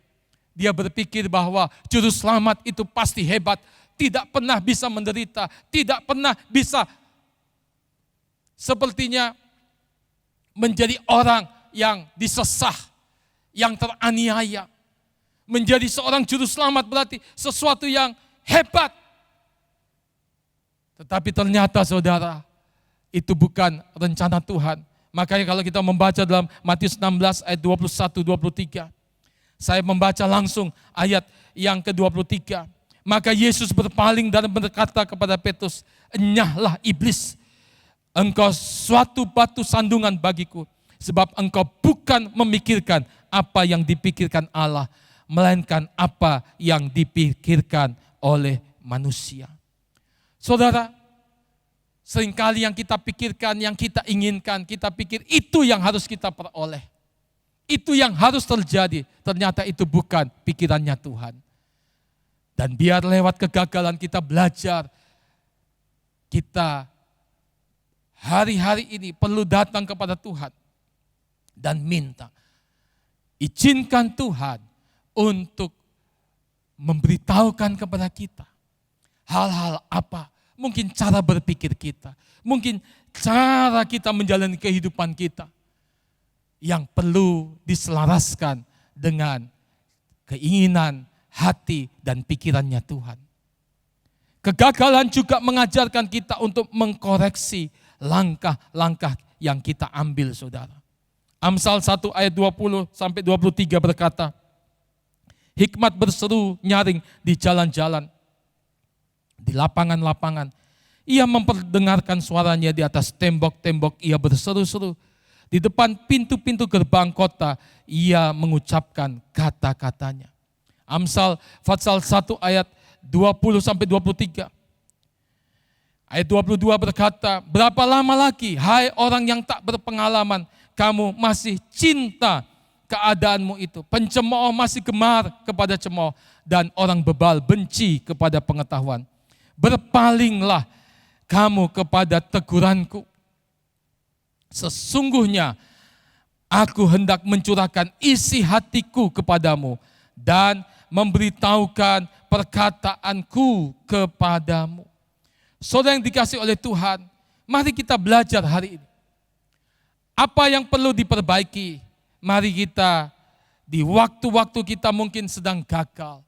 Dia berpikir bahwa juru selamat itu pasti hebat, tidak pernah bisa menderita, tidak pernah bisa sepertinya menjadi orang yang disesah, yang teraniaya. Menjadi seorang juru selamat berarti sesuatu yang hebat. Tetapi ternyata saudara, itu bukan rencana Tuhan. Makanya kalau kita membaca dalam Matius 16 ayat 21-23, saya membaca langsung ayat yang ke-23. Maka Yesus berpaling dan berkata kepada Petrus, "Enyahlah iblis, engkau suatu batu sandungan bagiku, sebab engkau bukan memikirkan apa yang dipikirkan Allah, melainkan apa yang dipikirkan oleh manusia." Saudara, seringkali yang kita pikirkan, yang kita inginkan, kita pikir itu yang harus kita peroleh. Itu yang harus terjadi. Ternyata itu bukan pikirannya Tuhan. Dan biar lewat kegagalan kita belajar, kita hari-hari ini perlu datang kepada Tuhan dan minta. Izinkan Tuhan untuk memberitahukan kepada kita hal-hal apa, mungkin cara berpikir kita, mungkin cara kita menjalani kehidupan kita yang perlu diselaraskan dengan keinginan hati dan pikirannya Tuhan. Kegagalan juga mengajarkan kita untuk mengkoreksi langkah-langkah yang kita ambil saudara. Amsal 1 ayat 20 sampai 23 berkata, hikmat berseru nyaring di jalan-jalan, di lapangan-lapangan. Ia memperdengarkan suaranya di atas tembok-tembok, ia berseru-seru. Di depan pintu-pintu gerbang kota, ia mengucapkan kata-katanya. Amsal Fatsal 1 ayat 20 sampai 23. Ayat 22 berkata, berapa lama lagi, hai orang yang tak berpengalaman, kamu masih cinta keadaanmu itu. Pencemooh masih gemar kepada cemooh, dan orang bebal benci kepada pengetahuan. Berpalinglah kamu kepada teguranku. Sesungguhnya aku hendak mencurahkan isi hatiku kepadamu dan memberitahukan perkataanku kepadamu. Saudara yang dikasihi oleh Tuhan, mari kita belajar hari ini. Apa yang perlu diperbaiki? Mari kita di waktu-waktu kita mungkin sedang gagal.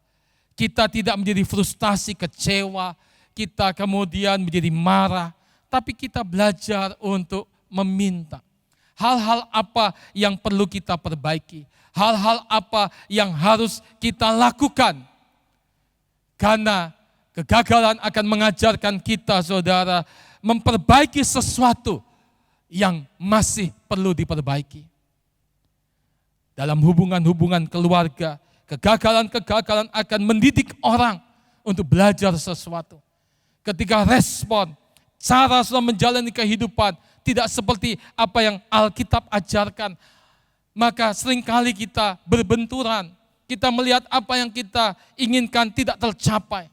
Kita tidak menjadi frustasi, kecewa. Kita kemudian menjadi marah. Tapi kita belajar untuk meminta. Hal-hal apa yang perlu kita perbaiki? Hal-hal apa yang harus kita lakukan? Karena kegagalan akan mengajarkan kita, saudara, memperbaiki sesuatu yang masih perlu diperbaiki. Dalam hubungan-hubungan keluarga, kegagalan-kegagalan akan mendidik orang untuk belajar sesuatu. Ketika respon, cara sudah menjalani kehidupan tidak seperti apa yang Alkitab ajarkan, maka seringkali kita berbenturan. Kita melihat apa yang kita inginkan tidak tercapai.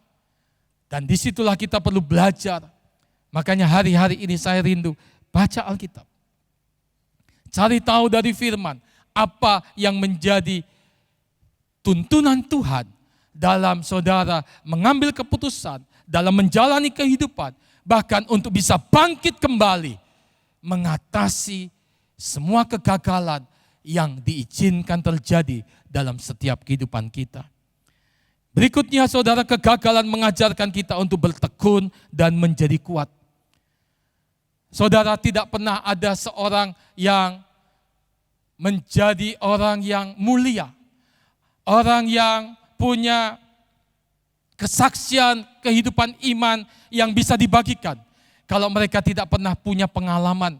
Dan disitulah kita perlu belajar. Makanya hari-hari ini saya rindu baca Alkitab. Cari tahu dari firman apa yang menjadi tuntunan Tuhan dalam saudara mengambil keputusan, dalam menjalani kehidupan, bahkan untuk bisa bangkit kembali, mengatasi semua kegagalan yang diizinkan terjadi dalam setiap kehidupan kita. Berikutnya saudara, kegagalan mengajarkan kita untuk bertekun dan menjadi kuat. Saudara, tidak pernah ada seorang yang menjadi orang yang mulia, orang yang punya kesaksian kehidupan iman yang bisa dibagikan. Kalau mereka tidak pernah punya pengalaman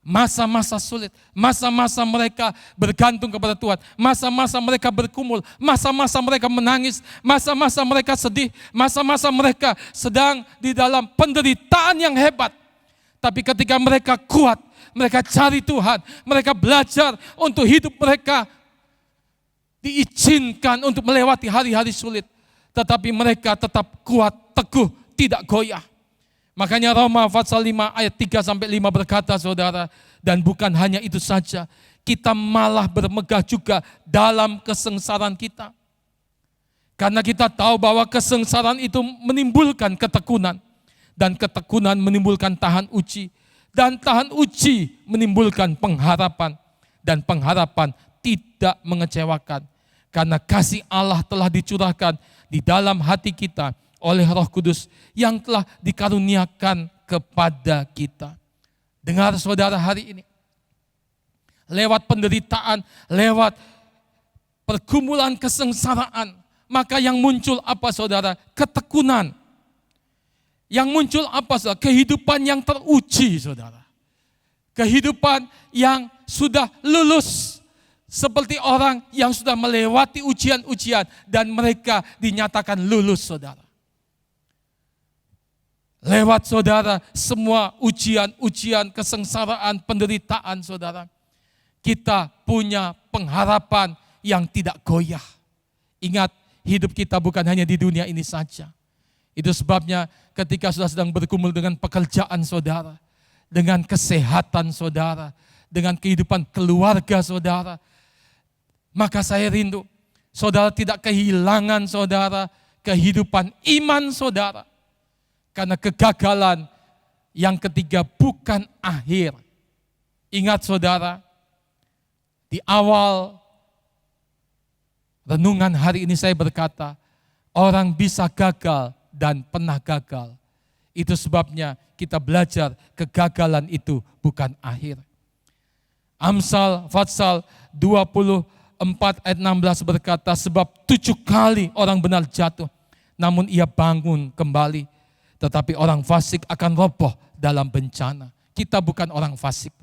masa-masa sulit, masa-masa mereka bergantung kepada Tuhan, masa-masa mereka bergumul, masa-masa mereka menangis, masa-masa mereka sedih, masa-masa mereka sedang di dalam penderitaan yang hebat. Tapi ketika mereka kuat, mereka cari Tuhan, mereka belajar untuk hidup mereka diizinkan untuk melewati hari-hari sulit. Tetapi mereka tetap kuat, teguh, tidak goyah. Makanya Roma pasal 5 ayat 3-5 berkata saudara, dan bukan hanya itu saja, kita malah bermegah juga dalam kesengsaraan kita. Karena kita tahu bahwa kesengsaraan itu menimbulkan ketekunan, dan ketekunan menimbulkan tahan uji, dan tahan uji menimbulkan pengharapan, dan pengharapan tidak mengecewakan. Karena kasih Allah telah dicurahkan di dalam hati kita oleh Roh Kudus yang telah dikaruniakan kepada kita. Dengar saudara hari ini, lewat penderitaan, lewat pergumulan kesengsaraan, maka yang muncul apa saudara? Ketekunan. Yang muncul apa saudara? Kehidupan yang teruji saudara. Kehidupan yang sudah lulus. Seperti orang yang sudah melewati ujian-ujian dan mereka dinyatakan lulus saudara. Lewat saudara semua ujian-ujian, kesengsaraan, penderitaan saudara. Kita punya pengharapan yang tidak goyah. Ingat, hidup kita bukan hanya di dunia ini saja. Itu sebabnya ketika sudah sedang bergumul dengan pekerjaan saudara, dengan kesehatan saudara, dengan kehidupan keluarga saudara, maka saya rindu saudara tidak kehilangan saudara kehidupan iman saudara. Karena kegagalan yang ketiga bukan akhir. Ingat saudara, di awal renungan hari ini saya berkata, orang bisa gagal dan pernah gagal. Itu sebabnya kita belajar kegagalan itu bukan akhir. Amsal pasal 24 ayat 16 berkata, sebab 7 kali orang benar jatuh, namun ia bangun kembali. Tetapi orang fasik akan roboh dalam bencana. Kita bukan orang fasik.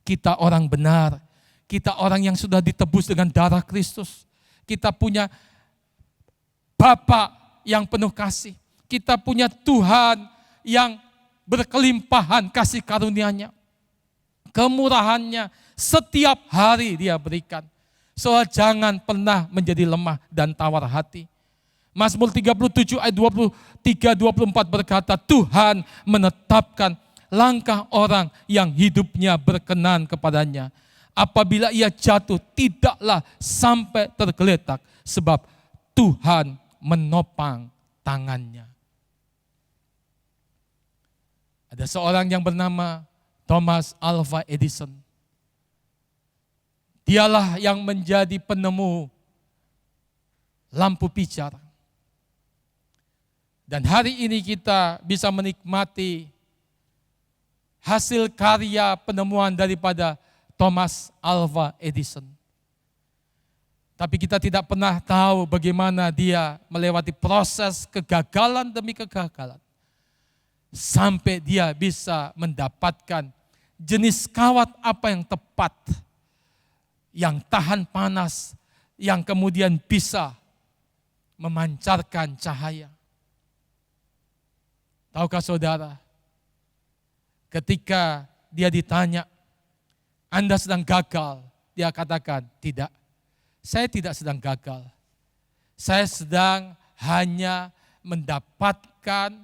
Kita orang benar. Kita orang yang sudah ditebus dengan darah Kristus. Kita punya Bapa yang penuh kasih. Kita punya Tuhan yang berkelimpahan kasih karunia-Nya. Kemurahan-Nya setiap hari Dia berikan. Soal jangan pernah menjadi lemah dan tawar hati. Mazmur 37 ayat 23-24 berkata, Tuhan menetapkan langkah orang yang hidupnya berkenan kepadanya. Apabila ia jatuh, tidaklah sampai tergeletak, sebab Tuhan menopang tangannya. Ada seorang yang bernama Thomas Alva Edison. Dialah yang menjadi penemu lampu pijar. Dan hari ini kita bisa menikmati hasil karya penemuan daripada Thomas Alva Edison. Tapi kita tidak pernah tahu bagaimana dia melewati proses kegagalan demi kegagalan. Sampai dia bisa mendapatkan jenis kawat apa yang tepat, yang tahan panas, yang kemudian bisa memancarkan cahaya. Tahukah saudara, ketika dia ditanya, Anda sedang gagal? Dia katakan, tidak, saya tidak sedang gagal. Saya sedang hanya mendapatkan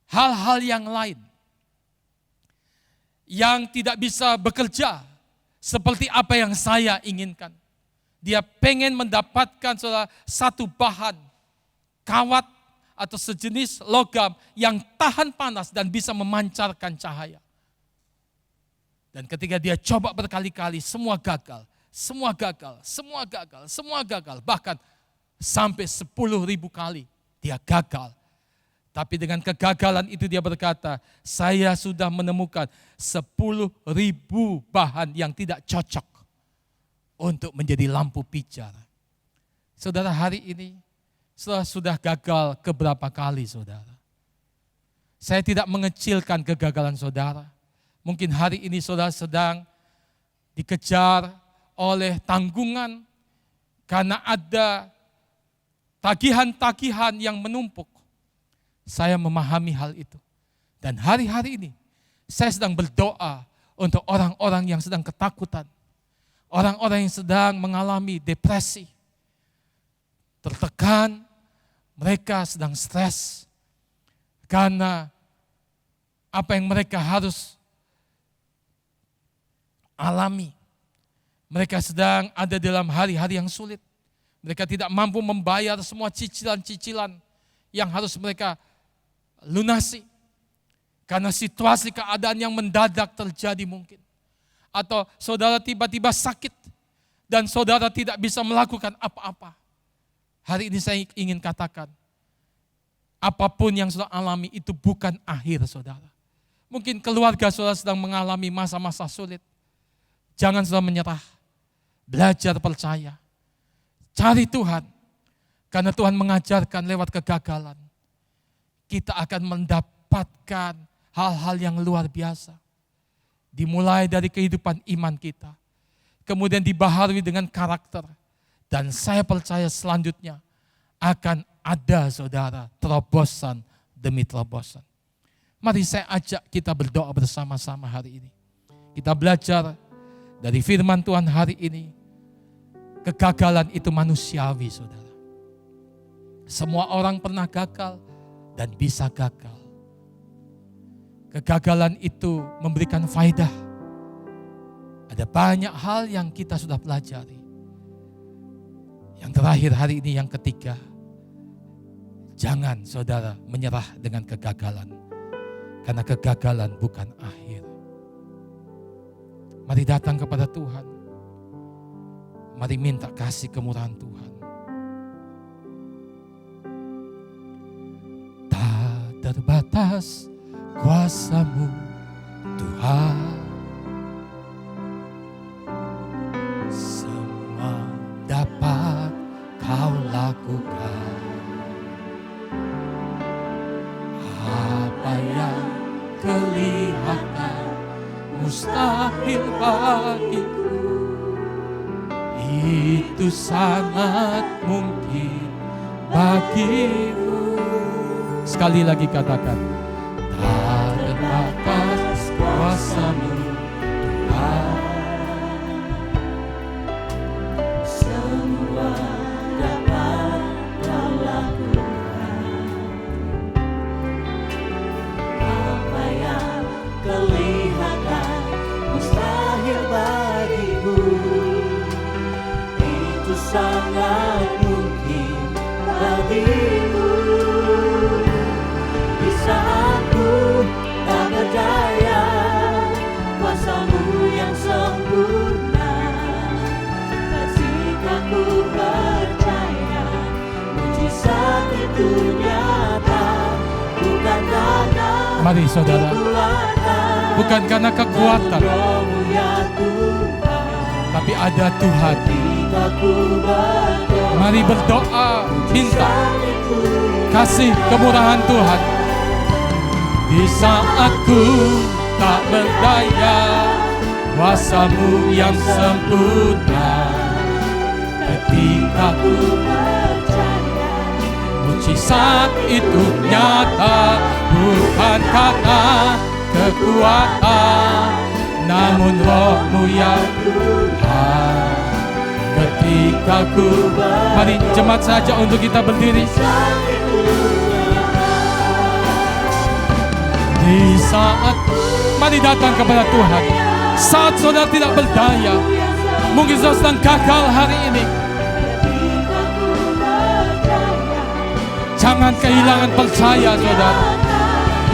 hal-hal yang lain yang tidak bisa bekerja seperti apa yang saya inginkan. Dia pengen mendapatkan satu bahan, kawat atau sejenis logam yang tahan panas dan bisa memancarkan cahaya. Dan ketika dia coba berkali-kali, semua gagal, semua gagal, semua gagal, semua gagal. Bahkan sampai 10.000 kali dia gagal. Tapi dengan kegagalan itu dia berkata, saya sudah menemukan 10.000 bahan yang tidak cocok untuk menjadi lampu pijar. Saudara, hari ini sudah gagal keberapa kali saudara. Saya tidak mengecilkan kegagalan saudara. Mungkin hari ini saudara sedang dikejar oleh tanggungan karena ada tagihan-tagihan yang menumpuk. Saya memahami hal itu. Dan hari-hari ini saya sedang berdoa untuk orang-orang yang sedang ketakutan. Orang-orang yang sedang mengalami depresi. Tertekan, mereka sedang stres. Karena apa yang mereka harus alami. Mereka sedang ada dalam hari-hari yang sulit. Mereka tidak mampu membayar semua cicilan-cicilan yang harus mereka lunasi. Karena situasi keadaan yang mendadak terjadi mungkin. Atau saudara tiba-tiba sakit dan saudara tidak bisa melakukan apa-apa. Hari ini saya ingin katakan, apapun yang saudara alami itu bukan akhir saudara. Mungkin keluarga saudara sedang mengalami masa-masa sulit. Jangan saudara menyerah. Belajar percaya. Cari Tuhan. Karena Tuhan mengajarkan lewat kegagalan. Kita akan mendapatkan hal-hal yang luar biasa. Dimulai dari kehidupan iman kita. Kemudian dibaharui dengan karakter. Dan saya percaya selanjutnya akan ada saudara terobosan demi terobosan. Mari saya ajak kita berdoa bersama-sama hari ini. Kita belajar dari firman Tuhan hari ini. Kegagalan itu manusiawi saudara. Semua orang pernah gagal dan bisa gagal. Kegagalan itu memberikan faedah. Ada banyak hal yang kita sudah pelajari. Yang terakhir hari ini yang ketiga. Jangan saudara menyerah dengan kegagalan. Karena kegagalan bukan akhir. Mari datang kepada Tuhan. Mari minta kasih kemurahan Tuhan. Tak terbatas kuasa-Mu Tuhan. Semua dapat Kau lakukan. Apa yang kelihatan mustahil bagiku, itu sangat mungkin bagimu. Sekali lagi katakan, tak terbatas kuasa-Mu Tuhan. Semua dapat Kau lakukan. Apa yang kelihatan mustahil bagimu, itu sangat mungkin bagimu. Di saat ku tak berdaya, kuasa-Mu yang sempurna. Ketika ku percaya, mujizat itu nyata. Bukan karena Mari saudara, kekuatan, bukan karena kekuatan, Roh-Mu ya Tuhan. tapi ada Tuhan. Ketika ku berdoa, Mari berdoa, minta itu kasih kemurahan Tuhan. Di saat ku tak berdaya, kuasa-Mu yang sempurna. Ketika ku percaya, mujizat itu nyata, bukan karena kekuatan, namun Roh-Mu ya Tuhan. Ketika ku, mari jemaat saja untuk kita berdiri. Di saat, mari datang kepada Tuhan. Saat saudara tidak berdaya, mungkin saudara sedang gagal hari ini. Jangan kehilangan percaya saudara.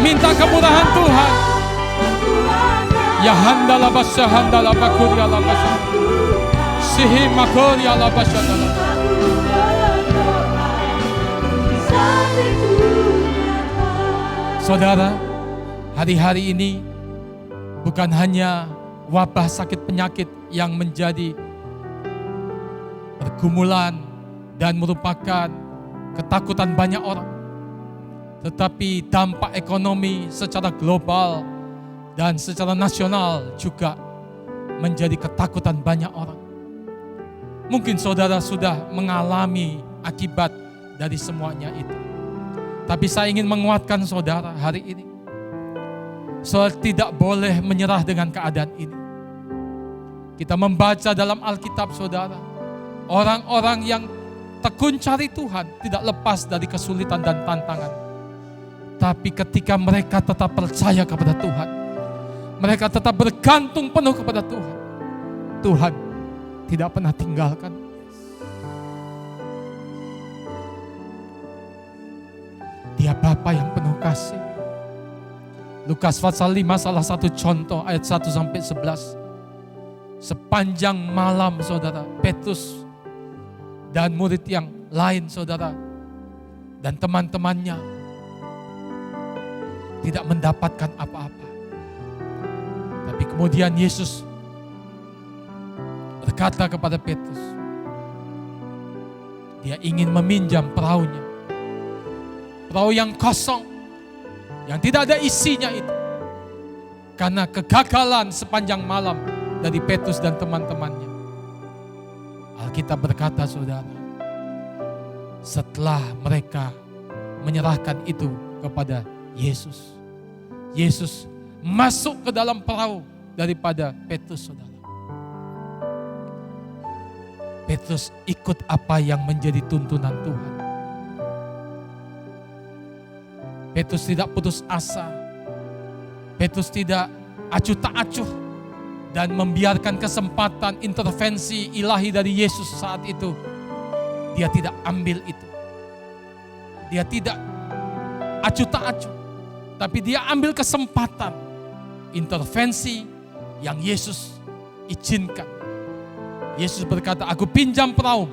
Minta kemurahan Tuhan. Ya handala basya handala bakuria la basya. Sihi makoria la basya dala. Saudara, hari-hari ini bukan hanya wabah sakit penyakit yang menjadi pergumulan dan merupakan ketakutan banyak orang. Tetapi dampak ekonomi secara global dan secara nasional juga menjadi ketakutan banyak orang. Mungkin saudara sudah mengalami akibat dari semuanya itu. Tapi saya ingin menguatkan saudara hari ini. Saudara tidak boleh menyerah dengan keadaan ini. Kita membaca dalam Alkitab saudara, orang-orang yang tekun cari Tuhan tidak lepas dari kesulitan dan tantangan. Tapi ketika mereka tetap percaya kepada Tuhan, mereka tetap bergantung penuh kepada Tuhan, Tuhan tidak pernah tinggalkan. Dia Bapa yang penuh kasih. Lukas pasal 5 salah satu contoh ayat 1 sampai 11. Sepanjang malam saudara, Petrus dan murid yang lain saudara dan teman-temannya tidak mendapatkan apa-apa. Tapi kemudian Yesus berkata kepada Petrus, dia ingin meminjam perahunya. Perahu yang kosong, yang tidak ada isinya itu. Karena kegagalan sepanjang malam dari Petrus dan teman-temannya. Alkitab berkata saudara, setelah mereka menyerahkan itu kepada Yesus, Yesus masuk ke dalam perahu daripada Petrus saudara. Petrus ikut apa yang menjadi tuntunan Tuhan. Petrus tidak putus asa. Petrus tidak acuh tak acuh dan membiarkan kesempatan intervensi ilahi dari Yesus saat itu. Dia tidak ambil itu. Dia tidak acuh tak acuh. Tapi dia ambil kesempatan intervensi yang Yesus izinkan. Yesus berkata, aku pinjam perahu.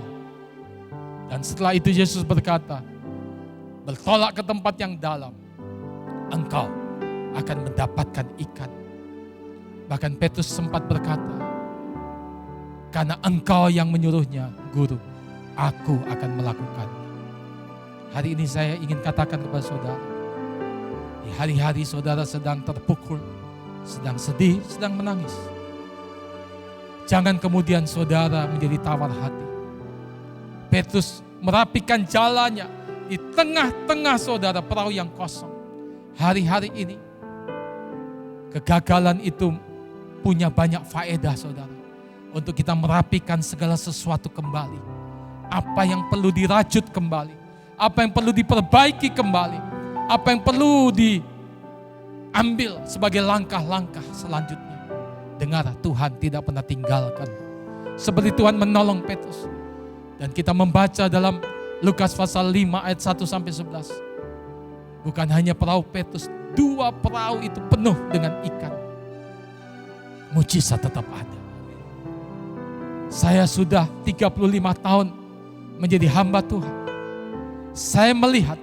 Dan setelah itu Yesus berkata, bertolak ke tempat yang dalam, engkau akan mendapatkan ikan. Bahkan Petrus sempat berkata, karena engkau yang menyuruhnya, Guru, aku akan melakukannya. Hari ini saya ingin katakan kepada saudara, di hari-hari saudara sedang terpukul, sedang sedih, sedang menangis. Jangan kemudian saudara menjadi tawar hati. Petrus merapikan jalannya di tengah-tengah saudara perahu yang kosong. Hari-hari ini kegagalan itu punya banyak faedah saudara. Untuk kita merapikan segala sesuatu kembali. Apa yang perlu dirajut kembali. Apa yang perlu diperbaiki kembali. Apa yang perlu diambil sebagai langkah-langkah selanjutnya. Dengar, Tuhan tidak pernah tinggalkan. Seperti Tuhan menolong Petrus. Dan kita membaca dalam Lukas pasal 5 ayat 1 sampai 11. Bukan hanya perahu Petrus, 2 perahu itu penuh dengan ikan. Mujizat tetap ada. Saya sudah 35 tahun menjadi hamba Tuhan. Saya melihat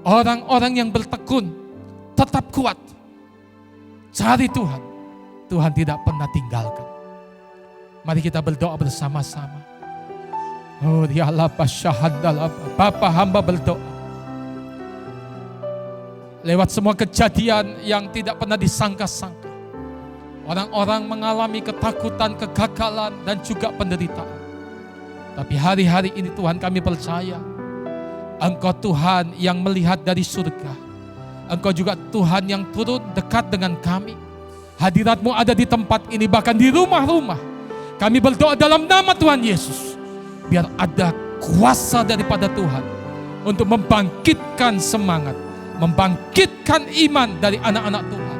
orang-orang yang bertekun tetap kuat. Cari Tuhan. Tuhan tidak pernah tinggalkan. Mari kita berdoa bersama-sama. Oh dialah pasyahadalah. Bapa, hamba berdoa. Lewat semua kejadian yang tidak pernah disangka-sangka. Orang-orang mengalami ketakutan, kegagalan, dan juga penderitaan. Tapi hari-hari ini Tuhan kami percaya, Engkau Tuhan yang melihat dari surga. Engkau juga Tuhan yang turun dekat dengan kami. Hadirat-Mu ada di tempat ini, bahkan di rumah-rumah. Kami berdoa dalam nama Tuhan Yesus. Biar ada kuasa daripada Tuhan untuk membangkitkan semangat, membangkitkan iman dari anak-anak Tuhan.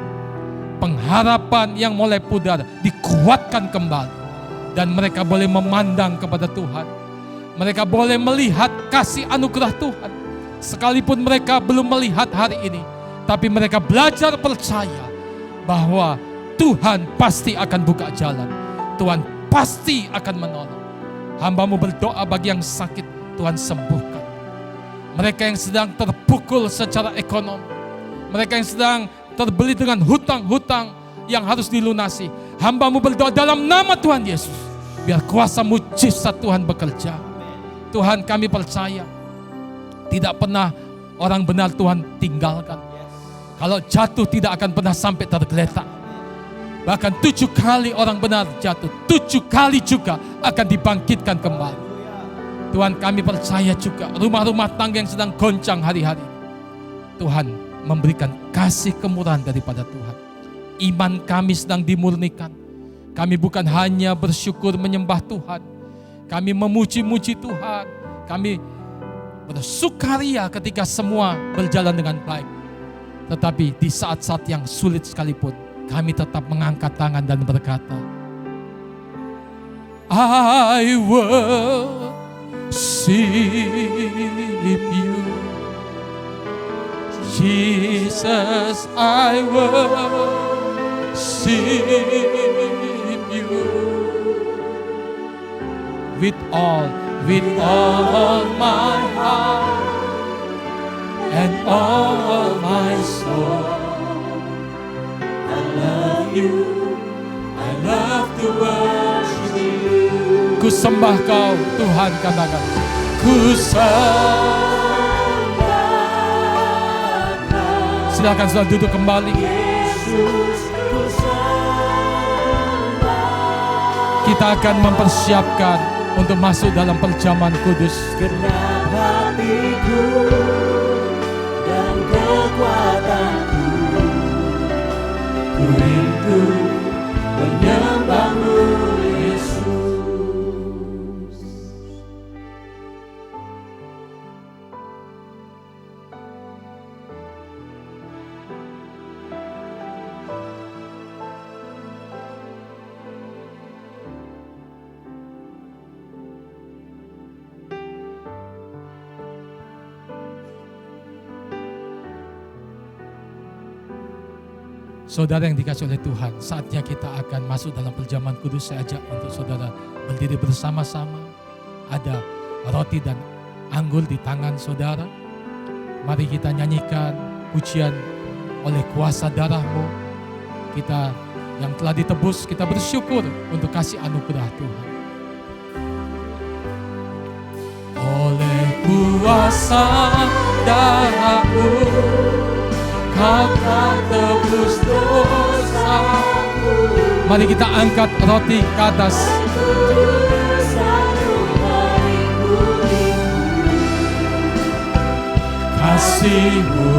Pengharapan yang mulai pudar dikuatkan kembali. Dan mereka boleh memandang kepada Tuhan. Mereka boleh melihat kasih anugerah Tuhan. Sekalipun mereka belum melihat hari ini, tapi mereka belajar percaya bahwa Tuhan pasti akan buka jalan. Tuhan pasti akan menolong. Hamba-Mu berdoa bagi yang sakit, Tuhan sembuhkan. Mereka yang sedang terpukul secara ekonomi. Mereka yang sedang terbeli dengan hutang-hutang yang harus dilunasi. Hamba-Mu berdoa dalam nama Tuhan Yesus. Biar kuasa mujizat Tuhan bekerja. Tuhan, kami percaya tidak pernah orang benar Tuhan tinggalkan. Kalau jatuh tidak akan pernah sampai tergeletak. Bahkan 7 kali orang benar jatuh, 7 kali juga akan dibangkitkan kembali. Tuhan, kami percaya juga rumah-rumah tangga yang sedang goncang hari-hari, Tuhan memberikan kasih kemurahan daripada Tuhan. Iman kami sedang dimurnikan. Kami bukan hanya bersyukur menyembah Tuhan, kami memuji-muji Tuhan, kami bersukaria ketika semua berjalan dengan baik. Tetapi di saat-saat yang sulit sekalipun, kami tetap mengangkat tangan dan berkata, I worship you, Jesus, I worship you with all my heart and all my soul. I love you, I love to worship you. Ku sembah Kau, Tuhan, katakan. Ku sembah Kau. Silakan sudah duduk kembali. Yesus, ku sembah. Kita akan mempersiapkan untuk masuk dalam perjamuan kudus. Genap hatiku dan kekuatanku, ku rindu menyembah-Mu, Yesus. Saudara yang dikasih oleh Tuhan, saatnya kita akan masuk dalam perjamuan kudus. Saya ajak untuk saudara berdiri bersama-sama. Ada roti dan anggur di tangan saudara. Mari kita nyanyikan pujian oleh kuasa darah-Mu. Kita yang telah ditebus, kita bersyukur untuk kasih anugerah Tuhan. Oleh kuasa darah-Mu, Kau telah tebus dosaku. Mari kita angkat roti ke atas. Kasih-Mu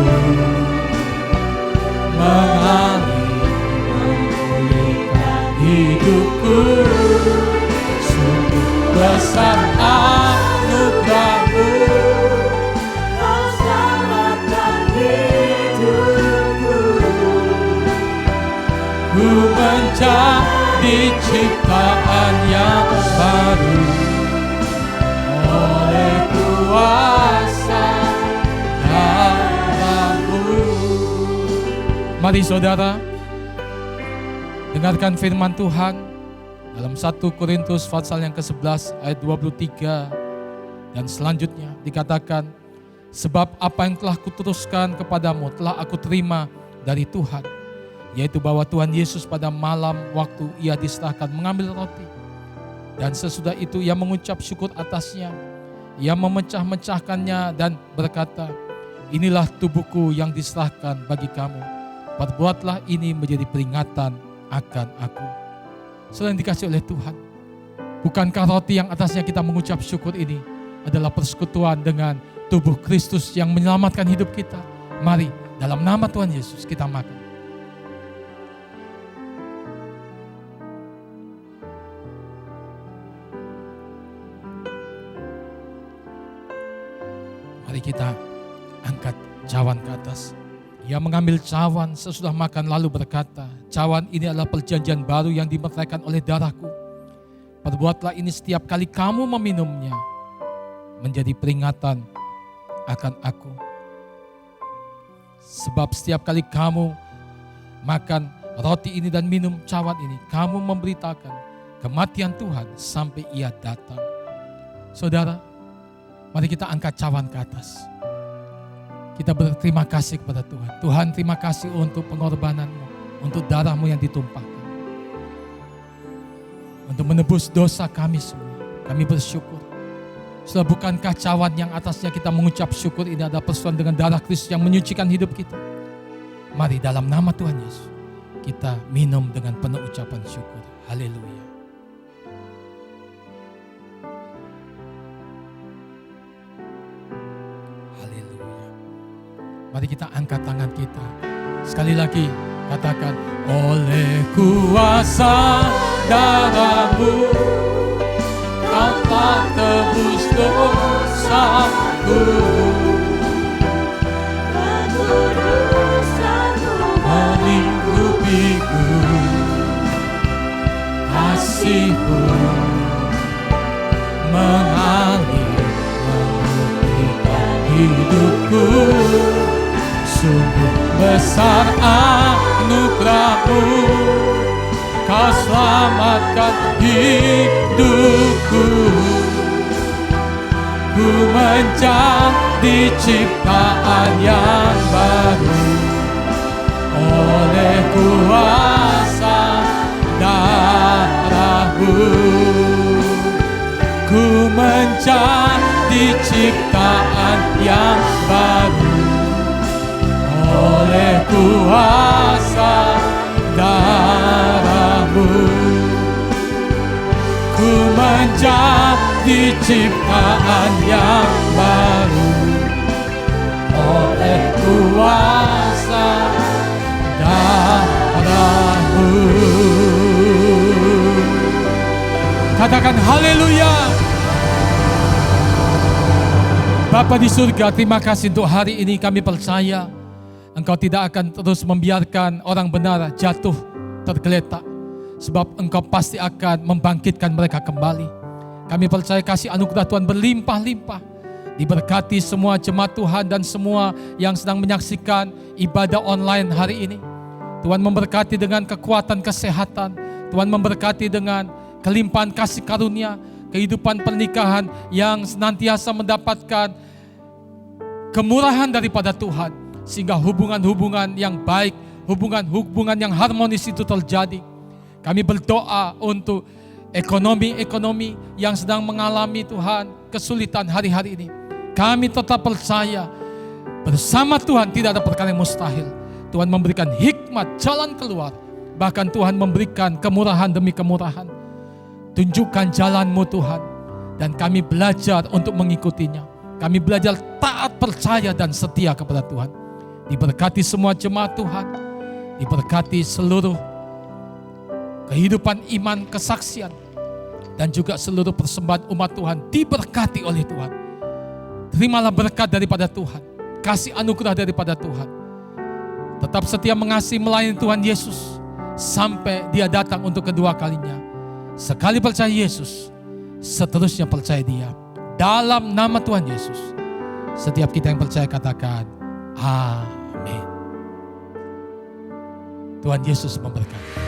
mengalir memulihkan hidupku. Sungguh besar anugerah-Mu. Ku menjadi ciptaan yang baru oleh kuasa darah-Mu. Mari saudara, dengarkan firman Tuhan dalam 1 Korintus pasal yang ke-11 ayat 23 dan selanjutnya dikatakan, sebab apa yang telah kuteruskan kepadamu telah aku terima dari Tuhan, yaitu bahwa Tuhan Yesus pada malam waktu ia diserahkan mengambil roti, dan sesudah itu ia mengucap syukur atasnya, ia memecah-mecahkannya dan berkata, inilah tubuhku yang diserahkan bagi kamu, perbuatlah ini menjadi peringatan akan aku. Saudara yang dikasih oleh Tuhan, bukankah roti yang atasnya kita mengucap syukur ini adalah persekutuan dengan tubuh Kristus yang menyelamatkan hidup kita? Mari dalam nama Tuhan Yesus kita makan. Mari kita angkat cawan ke atas. Ia mengambil cawan sesudah makan lalu berkata, cawan ini adalah perjanjian baru yang dimeteraikan oleh darahku. Perbuatlah ini setiap kali kamu meminumnya, menjadi peringatan akan aku. Sebab setiap kali kamu makan roti ini dan minum cawan ini, kamu memberitakan kematian Tuhan sampai ia datang. Saudara, mari kita angkat cawan ke atas. Kita berterima kasih kepada Tuhan. Tuhan, terima kasih untuk pengorbanan-Mu, untuk darah-Mu yang ditumpahkan, untuk menebus dosa kami semua. Kami bersyukur. Saudara, bukankah cawan yang atasnya kita mengucap syukur ini adalah persoalan dengan darah Kristus yang menyucikan hidup kita? Mari dalam nama Tuhan Yesus kita minum dengan penuh ucapan syukur. Haleluya. Haleluya. Mari kita angkat tangan kita. Sekali lagi katakan, oleh kuasa darah-Mu Kau telah tebus dosaku. Melingkupiku, kasih-Mu mengalir memutihkan hidupku. Sungguh besar anugerah-Mu, Kau selamatkan hidupku. Ku menjadi ciptaan yang baru oleh kuasa darah-Mu. Ku menjadi ciptaan yang baru oleh kuasa darah-Mu. Ku menjadi ciptaan yang baru oleh kuasa darah-Mu. Katakan haleluya. Bapa di surga, terima kasih untuk hari ini. Kami percaya Engkau tidak akan terus membiarkan orang benar jatuh tergeletak, sebab Engkau pasti akan membangkitkan mereka kembali. Kami percaya kasih anugerah Tuhan berlimpah-limpah. Diberkati semua jemaat Tuhan dan semua yang sedang menyaksikan ibadah online hari ini. Tuhan memberkati dengan kekuatan kesehatan. Tuhan memberkati dengan kelimpahan kasih karunia, kehidupan pernikahan yang senantiasa mendapatkan kemurahan daripada Tuhan, sehingga hubungan-hubungan yang baik, hubungan-hubungan yang harmonis itu terjadi. Kami berdoa untuk ekonomi yang sedang mengalami Tuhan kesulitan hari-hari ini. Kami tetap percaya bersama Tuhan tidak ada perkara yang mustahil. Tuhan memberikan hikmat jalan keluar. Bahkan Tuhan memberikan kemurahan demi kemurahan. Tunjukkan jalan-Mu Tuhan. Dan kami belajar untuk mengikutinya. Kami belajar taat, percaya dan setia kepada Tuhan. Diberkati semua jemaat Tuhan. Diberkati seluruh kehidupan iman, kesaksian. Dan juga seluruh persembahan umat Tuhan diberkati oleh Tuhan. Terimalah berkat daripada Tuhan. Kasih anugerah daripada Tuhan. Tetap setia mengasihi melayani Tuhan Yesus. Sampai Dia datang untuk kedua kalinya. Sekali percaya Yesus, seterusnya percaya Dia. Dalam nama Tuhan Yesus. Setiap kita yang percaya katakan, amin. Tuhan Yesus memberkati.